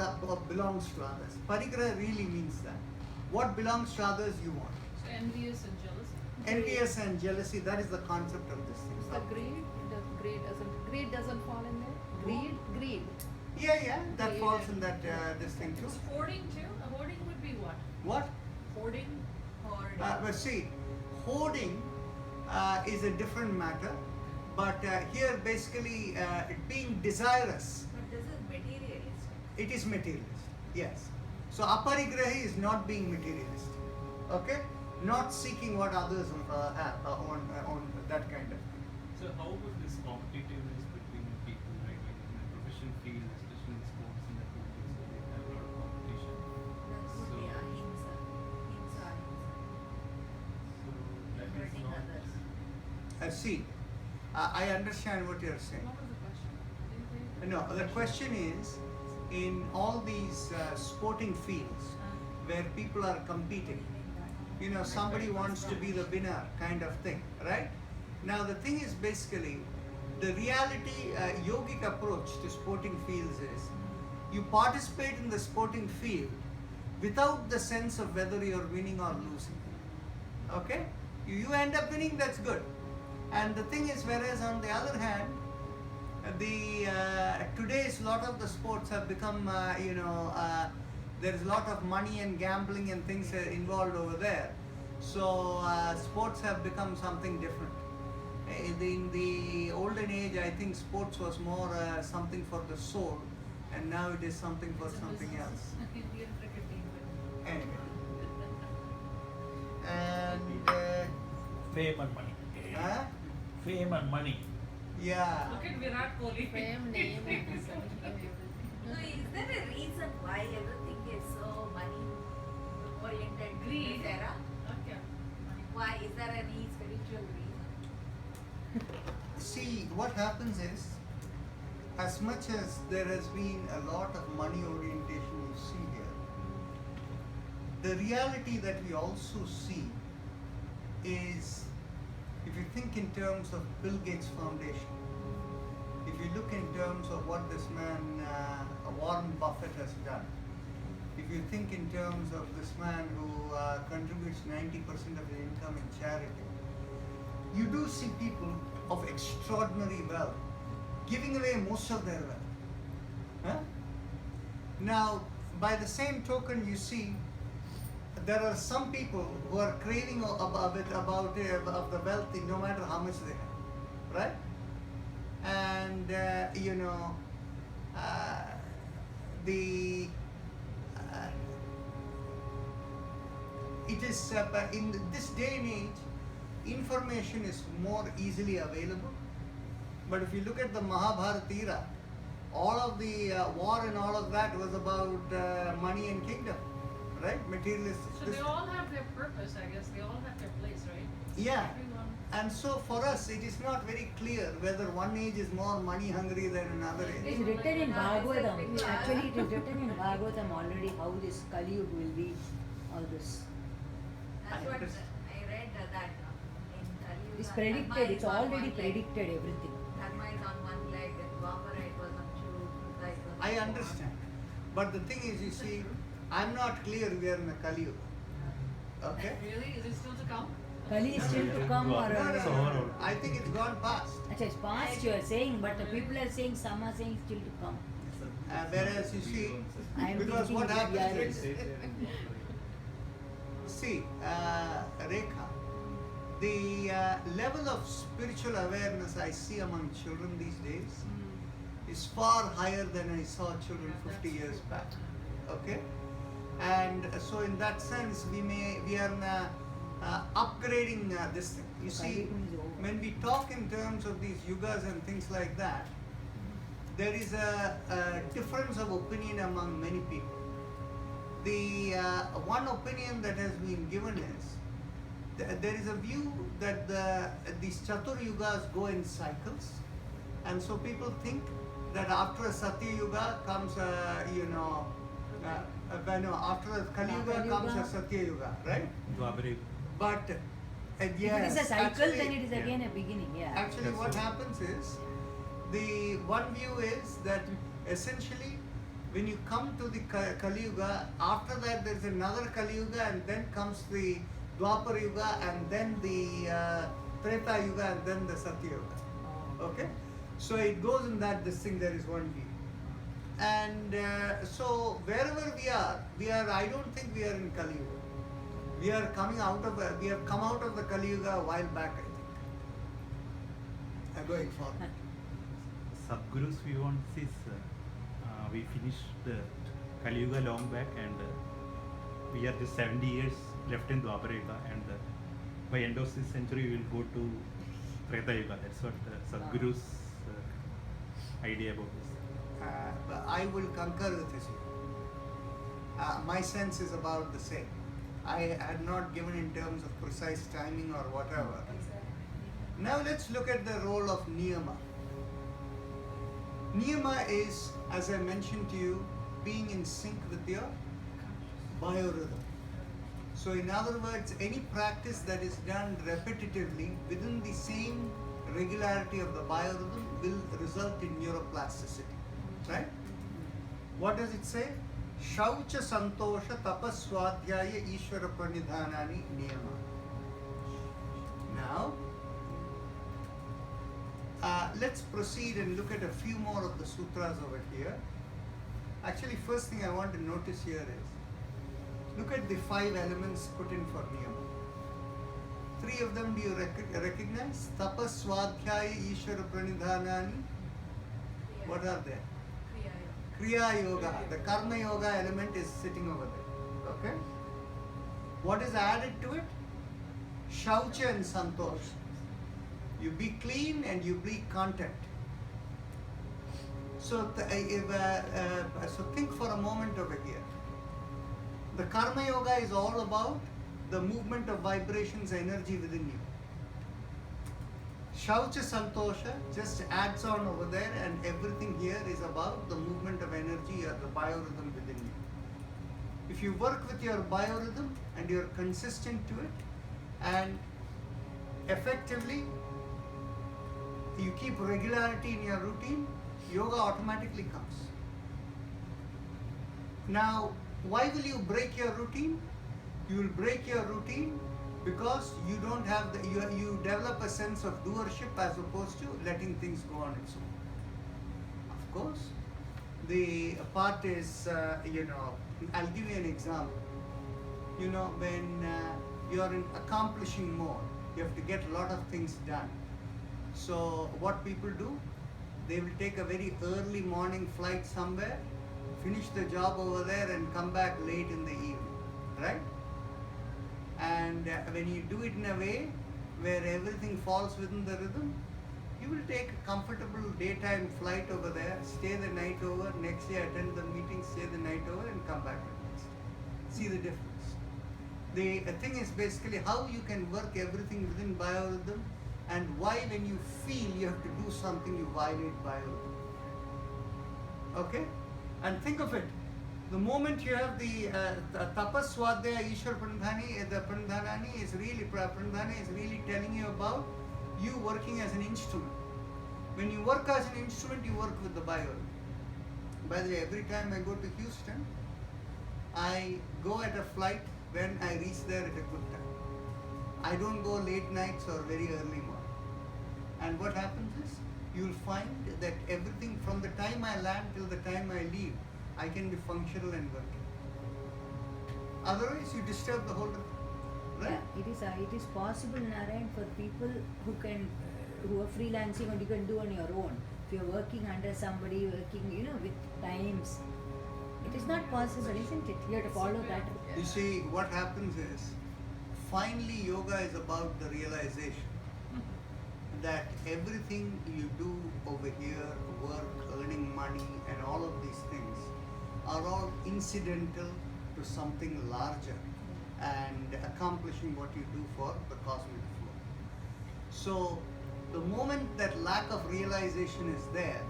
belongs to others. Parigraha really means that. What belongs to others you want. So envious and jealousy. Envious and jealousy, that is the concept of this thing. Is the greed doesn't fall in there? Greed. Yeah, that Greed falls and- in that this thing too. Is hoarding too? Hoarding would be what? What? Hoarding? But see, hoarding is a different matter, but here basically being desirous, But this is materialistic. it is materialist, yes. So aparigrahi is not being materialist, okay? Not seeking what others have on that kind of thing. So how about this competitiveness between people, right? Like in the professional field, especially in sports and athletics, where they have a lot of competition. That would be So- ahimsa. Himsa. So that is Hurting not. others. See, I understand what you're saying. What was the question? No, the question is, in all these sporting fields where people are competing, somebody wants to be the winner kind of thing, right? Now the thing is basically, the reality, yogic approach to sporting fields is, you participate in the sporting field without the sense of whether you're winning or losing. Okay? You end up winning, that's good. And the thing is, whereas on the other hand, today's lot of the sports have become, there's a lot of money and gambling and things involved over there. So sports have become something different. In the olden age, I think sports was more something for the soul, and now it is something for something else. Indian cricket team. Anyway. And Fame and money. huh? Fame and money. Yeah. Look at Virat Kohli. Fame, name, and So is there a reason why everything is so money oriented in Greed. this era? Okay. Why? Is there any spiritual reason? See, what happens is, as much as there has been a lot of money orientation you see here, the reality that we also see is, if you think in terms of Bill Gates Foundation, if you look in terms of what this man, Warren Buffett has done, if you think in terms of this man who contributes 90% of his income in charity, you do see people of extraordinary wealth giving away most of their wealth. Huh? Now, by the same token, you see there are some people who are craving about the wealth, no matter how much they have, right? And it is in this day and age, information is more easily available. But if you look at the Mahabharata era, all of the war and all of that was about money and kingdom, right? Materialistic. So they all have their purpose, I guess. They all have their place, right? Yeah. Everyone. And so for us, it is not very clear whether one age is more money hungry than another It age. is written in Bhagavatam. Because- Actually, it is written in Bhagavatam already how this Kali Yuga will be. All this. That's I what understand. I read that in Kali Yuga, It's Dharma predicted. is It's on already one leg. predicted everything. Dharma is on one leg and Dwapara it was on two, Buddha it was on I four. understand. But the thing is, you see, I'm not clear we are in a Kali Yuga. Okay? Really? Is it still to come? Kali is still to come or? No, no, It's no, over. no. I think it's gone past. Achha, it's past you are saying, but the people are saying, some are saying still to come. Whereas you see, I am because thinking what that we are happens in- is, see, Rekha, the level of spiritual awareness I see among children these days is far higher than I saw children 50 years back. Okay? And so in that sense, we are upgrading this thing. You see, Kaliyugam is over. when we talk in terms of these yugas and things like that, there is a difference of opinion among many people. The one opinion that has been given is there is a view that these Chatur Yugas go in cycles, and so people think that after a Satya Yuga comes after a Kali Yuga Kali comes a Yuga. Satya Yuga, right? Dwapara. But If yes, it is a cycle, actually, then it is yeah. again a beginning. Yeah. Actually, That's what so. happens is, the one view is that essentially, when you come to the Kali Yuga, after that there is another Kali Yuga, and then comes the Dwapara Yuga, and then the Treta Yuga, and then the Satya Yuga. Okay, so it goes in that this thing. There is one view, and so wherever we are. I don't think we are in Kali Yuga. We are coming out of. We have come out of the Kali Yuga a while back, I think. Going forward. Sadhguru's view on this is we finished the Kali Yuga long back, and we are just 70 years left in Dwapara Yuga, and by end of this century we will go to Treta Yuga. That's what Sadhguru's idea about this. But I will concur with this. My sense is about the same. I had not given in terms of precise timing or whatever. Now let's look at the role of niyama. Niyama is, as I mentioned to you, being in sync with your biorhythm. So in other words, any practice that is done repetitively within the same regularity of the biorhythm will result in neuroplasticity. Right? What does it say? Shaucha santosha tapas swadhyaya ishvara pranidhanani niyama. Now, let's proceed and look at a few more of the sutras over here. Actually, first thing I want to notice here is, look at the 5 elements put in for niyama. 3 of them do you recognize? Tapas, swadhyaya, ishvara pranidhanani. What are they? Kriya Yoga. Kriya Yoga, the Karma Yoga element is sitting over there. Okay? What is added to it? Shaucha and Santosh. You be clean and you be content. So, so think for a moment over here. The Karma Yoga is all about the movement of vibrations, energy within you. Shaucha Santosha just adds on over there, and everything here is about the movement of energy or the biorhythm within you. If you work with your biorhythm and you're consistent to it, and effectively you keep regularity in your routine, yoga automatically comes. Now, why will you break your routine? You will break your routine because you don't have you develop a sense of doership as opposed to letting things go on its own. Of course, the part is, I'll give you an example. When you're in accomplishing mode, you have to get a lot of things done. So what people do, they will take a very early morning flight somewhere, finish the job over there and come back late in the evening, right? And when you do it in a way where everything falls within the rhythm, you will take a comfortable daytime flight over there, stay the night over, next day attend the meeting, stay the night over and come back the next day. See the difference. The thing is basically how you can work everything within biorhythm, and why when you feel you have to do something, you violate biorhythm. Okay? And think of it. The moment you have the tapas, swadhyaya, ishwar pranidhani, the pranidhanani is really telling you about you working as an instrument. When you work as an instrument, you work with the biorhythm. By the way, every time I go to Houston, I go at a flight when I reach there at a good time. I don't go late nights or very early morning. And what happens is, you'll find that everything from the time I land till the time I leave, I can be functional and working. Otherwise, you disturb the whole thing. Right? Yeah, it is possible, Narayan, for people who are freelancing and you can do on your own. If you're working under somebody, working, with times, it is not possible, isn't it? You have to follow that. You see, what happens is, finally yoga is about the realization that everything you do over here, work, earning money, and all of these things are all incidental to something larger and accomplishing what you do for the cosmic flow. So, the moment that lack of realization is there,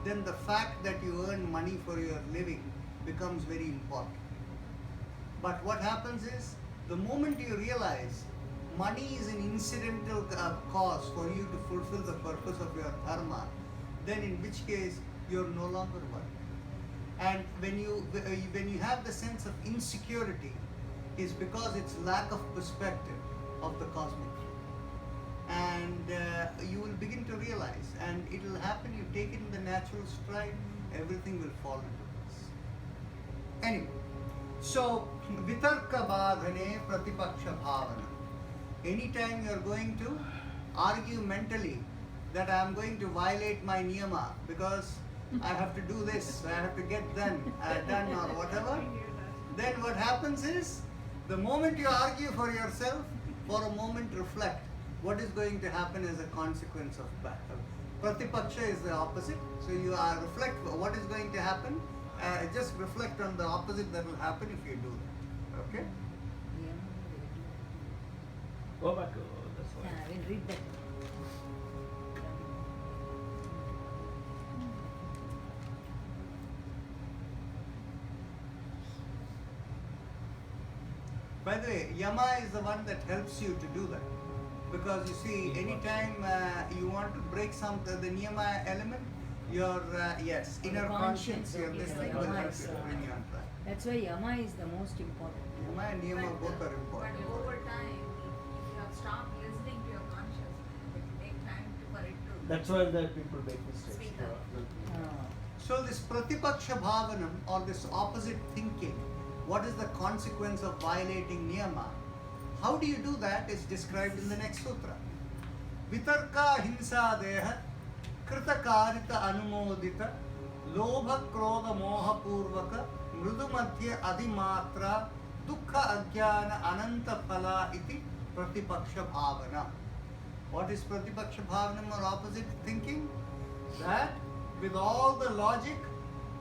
then the fact that you earn money for your living becomes very important. But what happens is, the moment you realize money is an incidental cause for you to fulfill the purpose of your dharma, then in which case you're no longer working. And when you have the sense of insecurity, is because it's lack of perspective of the cosmic flow. And you will begin to realize, and it will happen, you take it in the natural stride, everything will fall into place. Anyway, so vitarka badhane pratipaksha bhavana. Anytime you are going to argue mentally that I am going to violate my niyama because I have to do this, I have to get done or whatever, then what happens is, the moment you argue for yourself, for a moment reflect what is going to happen as a consequence of that. Pratipaksha is the opposite, so you reflect what is going to happen, just reflect on the opposite that will happen if you do that. Okay? Go back. That's why. Yeah, I will read that. By the way, yama is the one that helps you to do that. Because you see, anytime you want to break the niyama element, your inner conscience, your this thing will help you bring you on track. That's why yama is the most important. Yama and niyama both are important. But over time, if you have stopped listening to your consciousness, it will take time for it to That's why the people make mistakes. Speak up. So this pratipaksha bhavanam, or this opposite thinking, what is the consequence of violating niyama? How do you do that is described in the next sutra. Vitarka hinsa deha krita karita anumodita lobha krodha moha purvaka mrudu madhya adhimatra dukkha ajnana ananta phala iti pratipaksha bhavana. What is pratipaksha bhavanam, or opposite thinking? That with all the logic,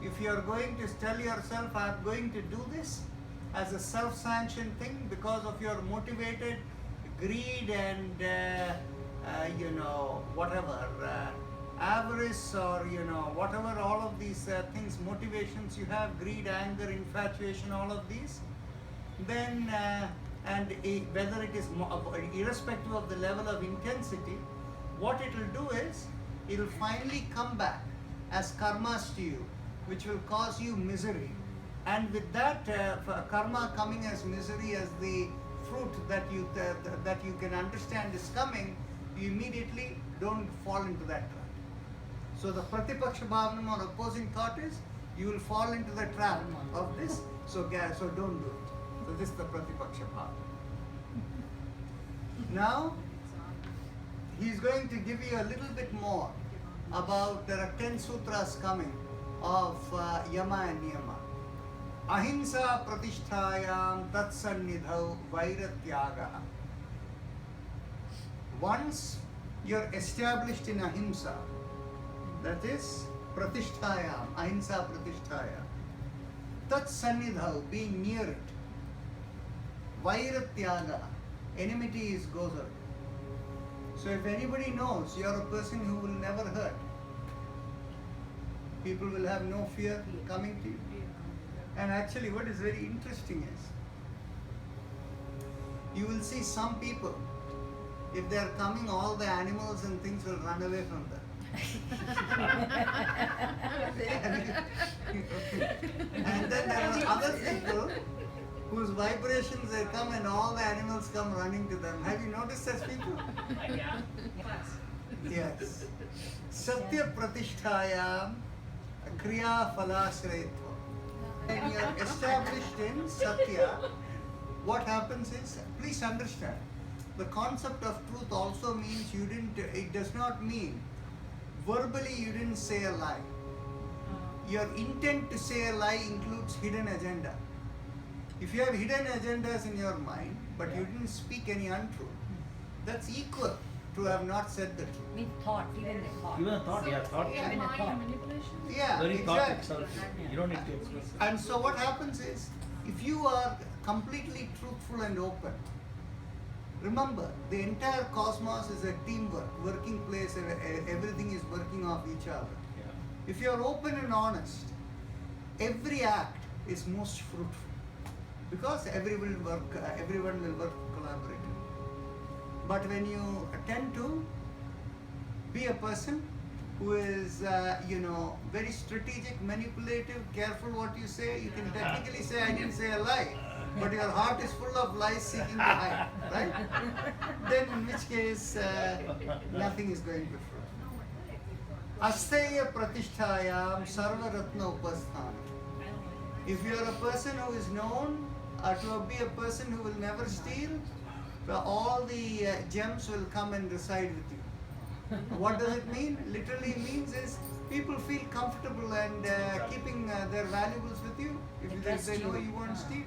if you are going to tell yourself, I am going to do this as a self-sanctioned thing because of your motivated greed and whatever avarice, or whatever all of these things, motivations you have, greed, anger, infatuation, all of these, then whether it is irrespective of the level of intensity, what it will do is, it will finally come back as karmas to you, which will cause you misery. And with that karma coming as misery, as the fruit that you can understand is coming, you immediately don't fall into that trap. So the pratipaksha bhavanam, or opposing thought, is you will fall into the trap of this. So don't do it. So this is the pratipaksha bhavanam. Now he's going to give you a little bit more about, there are 10 sutras coming of yama and niyama. Ahimsa pratisthayam tatsannidhau vairatyaga. Once you're established in ahimsa, that is pratisthayam, ahimsa pratisthayam, tatsannidhau, being near it, Vairatyaga, enmity goes away. So if anybody knows you are a person who will never hurt, people will have no fear coming to you. And actually what is very interesting is, you will see some people, if they are coming, all the animals and things will run away from them. And then there are other people whose vibrations, they come and all the animals come running to them. Have you noticed such people? Yeah. Class. Yes. Satya pratisthayam kriya phalashrayatva. When you are established in Satya, what happens is, please understand, the concept of truth also means it does not mean verbally you didn't say a lie. Your intent to say a lie includes hidden agenda. If you have hidden agendas in your mind, but you didn't speak any untruth, that's equal to have not said the truth. With thought, even the thought. Even a thought, yeah, thought. Yeah, Even a mind thought. manipulation. Yeah, Very thought exactly. itself. You don't need to express it. And so what happens is, if you are completely truthful and open, remember, the entire cosmos is a teamwork, working place, everything is working off each other. Yeah. If you are open and honest, every act is most fruitful, because everyone will work collaboratively. But when you tend to be a person who is, very strategic, manipulative, careful what you say, you can technically say, I didn't say a lie, but your heart is full of lies seeking to hide, right? Then in which case, nothing is going to fruit. Asteya pratisthayam sarva ratna upasthana. If you are a person who is known to be a person who will never steal, all the gems will come and reside with you. What does it mean? Literally means is people feel comfortable and keeping their valuables with you if they know you won't steal.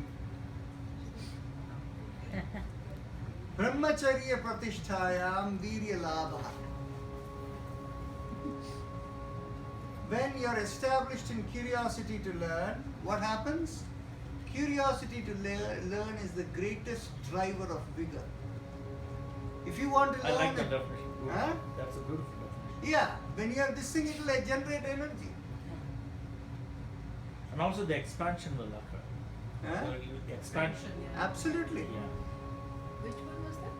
Brahmacharya pratisthayam virya labha. When you are established in curiosity to learn, what happens? Curiosity to learn is the greatest driver of vigor. If you want to I learn, like that definition. Good. Huh? That's a beautiful definition. Yeah, when you have this thing, it will generate energy. And also the expansion will occur. Huh? So you expansion. Yeah. Absolutely. Yeah. Which one was that?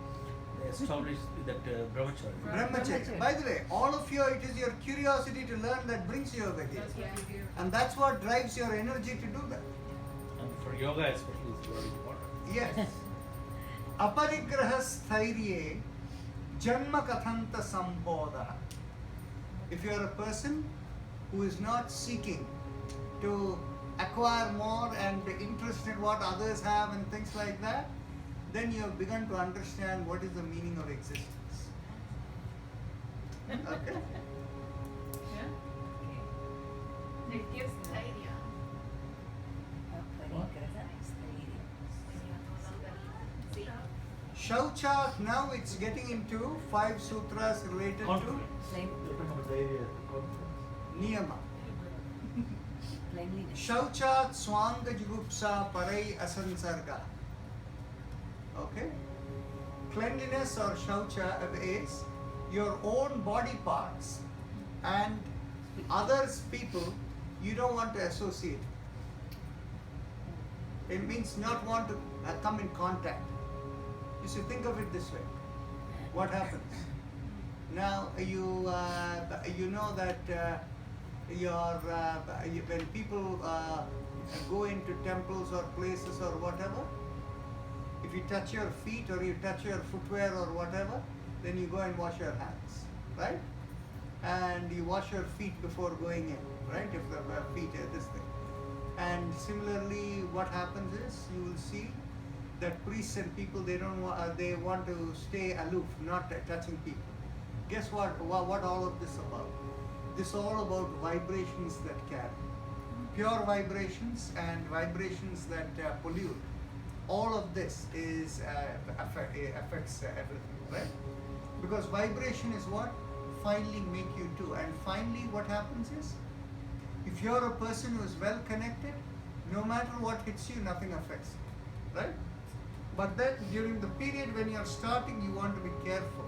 They established that brahmacharya. Brahmacharya. By the way, all of you, it is your curiosity to learn that brings you over here. That's what you hear. And that's what drives your energy to do that. And for yoga especially, it's very important. Yes. Aparigraha sthairye janma kathanta sambodha. If you are a person who is not seeking to acquire more and interested in what others have and things like that, then you have begun to understand what is the meaning of existence. Okay? Yeah? It gives idea. See? Shaucha, now it's getting into 5 sutras related Confidence. to Flame, You're talking about the area of confidence. niyama. cleanliness. Shauchat swanga jugupsa parai asansarga. Okay? Cleanliness or shaucha is your own body parts and others people you don't want to associate. It means not want to come in contact. You should think of it this way. What happens? Now you know that when people go into temples or places or whatever, if you touch your feet or you touch your footwear or whatever, then you go and wash your hands, right? And you wash your feet before going in, right? If the feet are this thing. And similarly, what happens is you will see that priests and people they want to stay aloof, not touching people. Guess what? What all of this about? This is all about vibrations that carry. Pure vibrations and vibrations that pollute. All of this is affects everything, right? Because vibration is what finally make you do. And finally, what happens is, if you're a person who is well connected, no matter what hits you, nothing affects you, right? But then during the period when you are starting, you want to be careful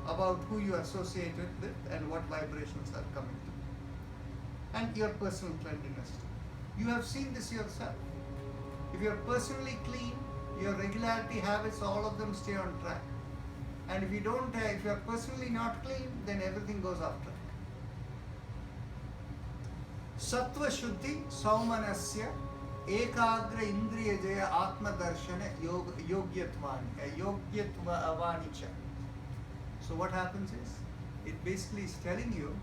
about who you associate it with and what vibrations are coming to you. And your personal cleanliness too. You have seen this yourself. If you are personally clean, your regularity habits, all of them stay on track. And if you don't, if you are personally not clean, then everything goes off track. Sattva Shuddhi Saumanasya Ekagra Indriya Jaya Atma Darshana Yogyatwani Cha. So what happens is, it basically is telling you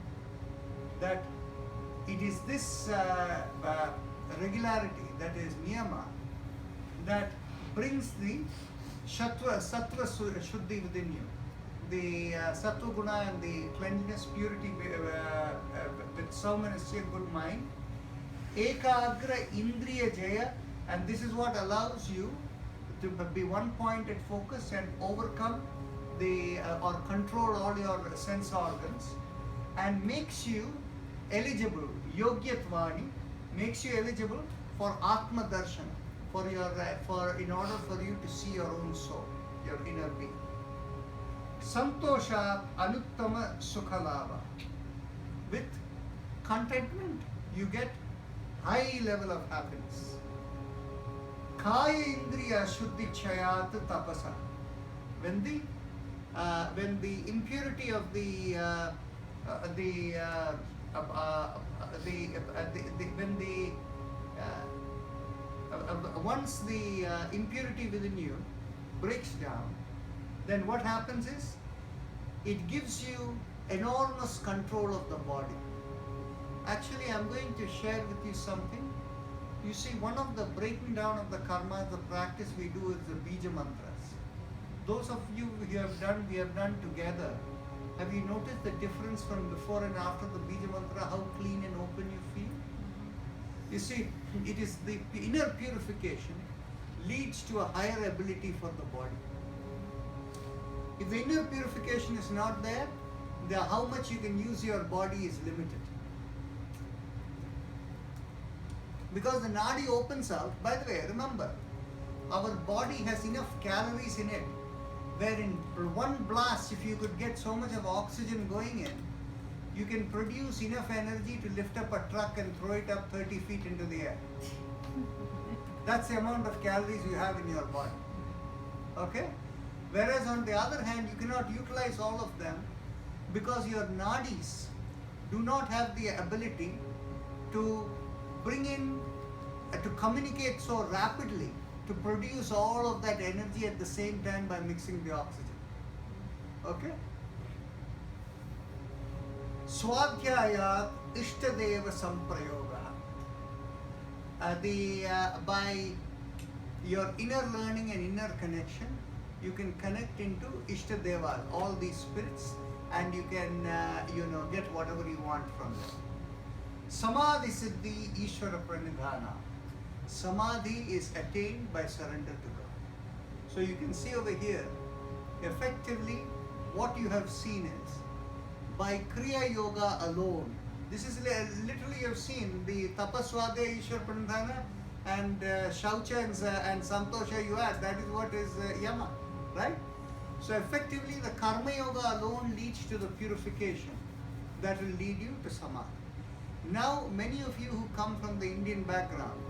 that it is this regularity, that is niyama, that brings the sattva shuddhi within you. The sattva guna and the cleanliness, purity with saumanasya, good mind. Ekagra indriya jaya, and this is what allows you to be one-pointed focus and overcome the or control all your sense organs, and makes you eligible, yogyatvani, makes you eligible for atma darshana, for your in order for you to see your own soul, your inner being. Santosha anuttama sukhalava. With contentment, you get high level of happiness. Kaya indriya shuddhi chayat tapasa. When the impurity of once the impurity within you breaks down, then what happens is, it gives you enormous control of the body. Actually, I'm going to share with you something. You see, one of the breaking down of the karma, the practice we do is the bija mantras. Those of you we have done together. Have you noticed the difference from before and after the bija mantra, how clean and open you feel? You see, it is the inner purification leads to a higher ability for the body. If the inner purification is not there, how much you can use your body is limited. Because the nadi opens out. By the way, remember, our body has enough calories in it, where in one blast, if you could get so much of oxygen going in, you can produce enough energy to lift up a truck and throw it up 30 feet into the air. That's the amount of calories you have in your body. Okay? Whereas on the other hand, you cannot utilize all of them because your nadis do not have the ability to bring in, to communicate so rapidly, to produce all of that energy at the same time by mixing the oxygen. Okay? Swadhyayat Ishtadeva Samprayoga. By your inner learning and inner connection, you can connect into Ishtadevas, all these spirits, and you can get whatever you want from them. Samadhi Siddhi Ishvara Pranidhana. Samadhi is attained by surrender to God. So you can see over here, effectively, what you have seen is, by Kriya Yoga alone, this is literally you have seen the Tapaswadhyaya Ishvara Pranidhana and Shaucha and Santosha you add, that is what is Yama, right? So effectively the Karma Yoga alone leads to the purification that will lead you to Samadhi. Now many of you who come from the Indian background,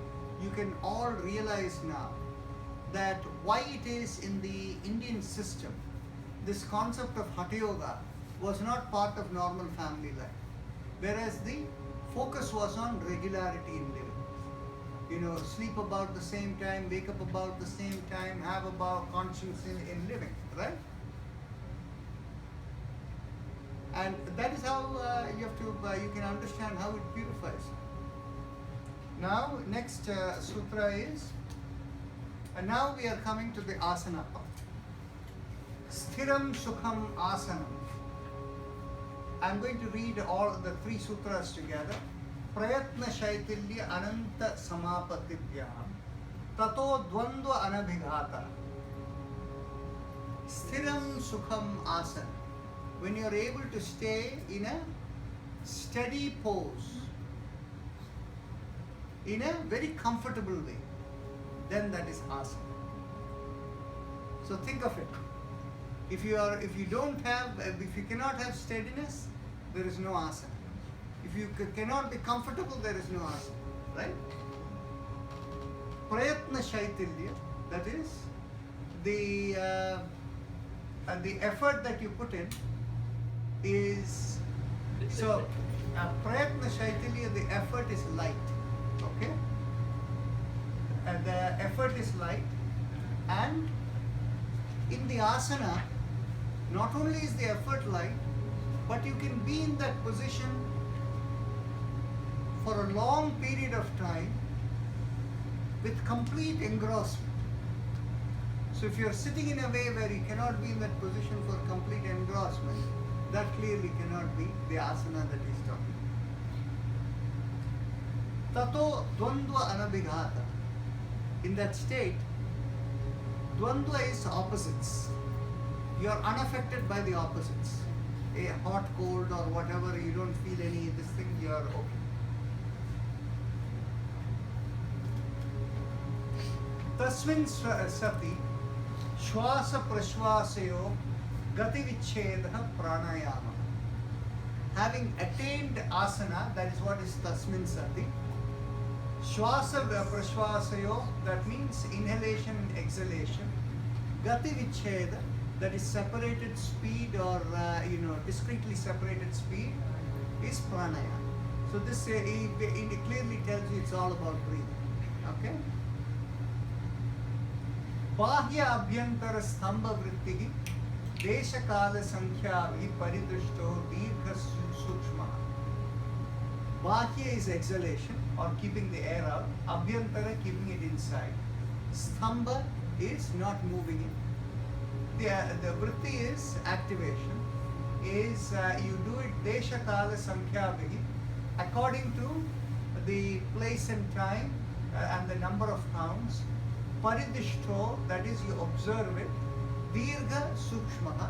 you can all realize now that why it is in the Indian system, this concept of Hatha Yoga was not part of normal family life. Whereas the focus was on regularity in living. Sleep about the same time, wake up about the same time, have about conscience in living, right? And that is how you can understand how it purifies. Now, next sutra is, and now we are coming to the asana part. Sthiram Sukham Asanam. I'm going to read all the three sutras together. Prayatna Shaitilya Ananta Samapatibhyam Tato Dvandva Anabhighata. Sthiram Sukham Asana. When you are able to stay in a steady pose, in a very comfortable way, then that is asana. So think of it. If you cannot have steadiness, there is no asana. If you cannot be comfortable, there is no asana, right? Prayatna shaitilya, that is the effort that you put in is so. Prayatna shaitilya, the effort is light, okay? The effort is light, and in the asana, not only is the effort light, but you can be in that position for a long period of time with complete engrossment. So if you are sitting in a way where you cannot be in that position for complete engrossment, that clearly cannot be the asana that he's talking about. Tato dvandva anabhighata. In that state, dvandva is opposites. You are unaffected by the opposites. A hot, cold or whatever, you don't feel any this thing, you are okay. Tasmin sati shwasa prashvasayo gati vichedha pranayama. Having attained asana, that is what is tasmin sati. Shwasa prashvasayo, that means inhalation and exhalation. Gati vichedha, that is separated speed or discretely separated speed, is pranayama. So this it clearly tells you it's all about breathing. Okay. Bahya abhyantara stambha vrittihi desha kala sankhyavi paridrishto dirgha sukshma. Bahya is exhalation or keeping the air out. Abhyantara, keeping it inside. Stambha is not moving it. The vritti is activation. Is you do it desha kala sankhyavi according to the place and time and the number of counts. Paridishto, that is you observe it. Dirgha sukshma,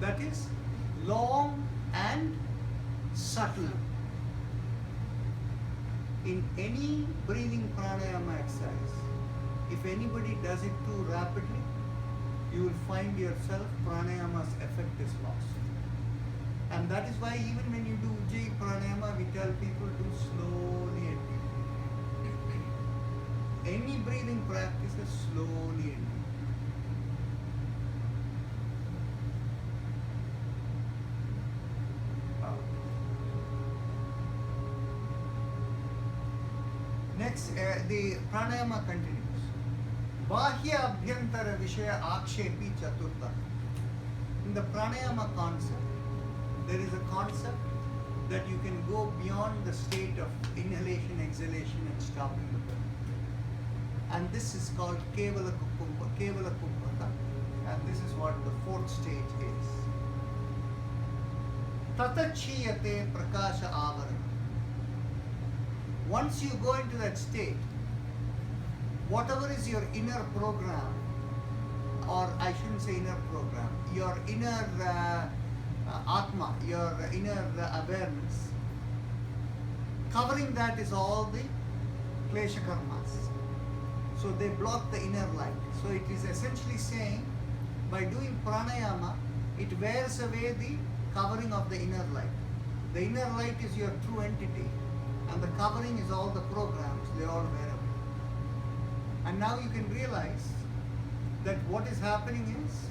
that is long and subtle. In any breathing pranayama exercise, if anybody does it too rapidly, you will find yourself pranayama's effect is lost. And that is why even when you do Ujjayi pranayama, we tell people to slowly and deeply. Any breathing practice is slowly and deeply. Next, the pranayama continues. Bahya abhyantara vishaya akshepi chaturtha. In the pranayama concept, there is a concept that you can go beyond the state of inhalation, exhalation and stopping the breath. And this is called kevala kumbhaka, and this is what the fourth stage is. Tatachiyate prakasha avarana. Once you go into that state, whatever is your inner program, or I shouldn't say inner program, your inner atma, your inner awareness, covering that is all the klesha karmas. So they block the inner light. So it is essentially saying, by doing pranayama, it wears away the covering of the inner light. The inner light is your true entity, and the covering is all the programs, they all wear away. And now you can realize that what is happening is,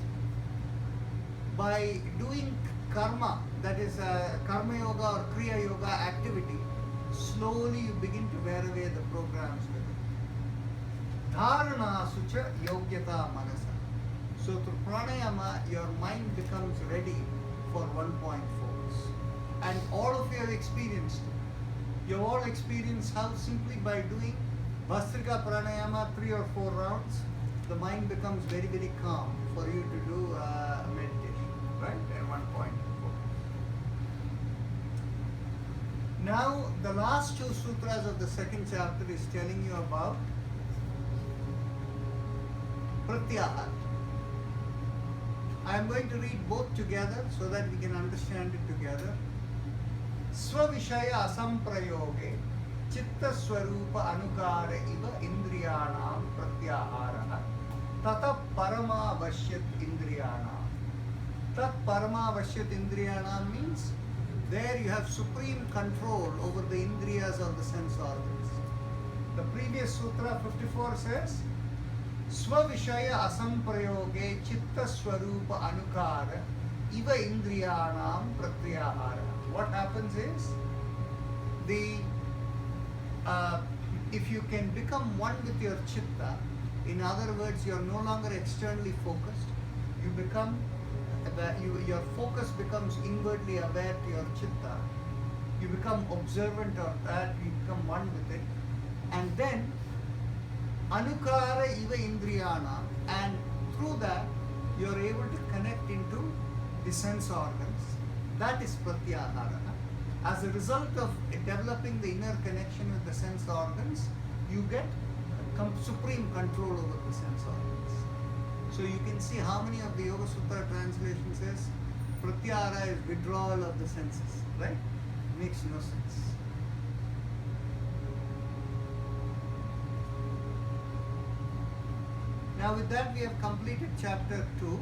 by doing karma, that is karma yoga or kriya yoga activity, slowly you begin to wear away the programs with it. Dharana sucha yogyata manasa. So through pranayama, your mind becomes ready for 1-point force. And all of you have experienced it. You have all experienced how simply by doing Bhastrika pranayama 3 or 4 rounds, the mind becomes very, very calm for you to do meditation, right? At 1-point force. Now, the last 2 sutras of the second chapter is telling you about pratyahara. I am going to read both together so that we can understand it together. Svavishaya asamprayoge chitta swarupa anukara iva indriyanam pratyahara Tata parama vashyat indriyana. Tat parama vashyat indriyana means there you have supreme control over the indriyas or the sense organs. The previous sutra 54 says, Svavishaya asamprayoge chitta swarupa anukara iva indriyanam pratyahara. What happens is, if you can become one with your chitta, in other words, you are no longer externally focused, you become, your focus becomes inwardly aware to your chitta, you become observant of that, you become one with it, and then anukara iva indriyana, and through that you are able to connect into the sense organs. That is pratyahara. As a result of developing the inner connection with the sense organs, you get supreme control over the sense organs. So you can see how many of the Yoga Sutra translations says pratyahara is withdrawal of the senses, right? Makes no sense. Now with that we have completed chapter 2.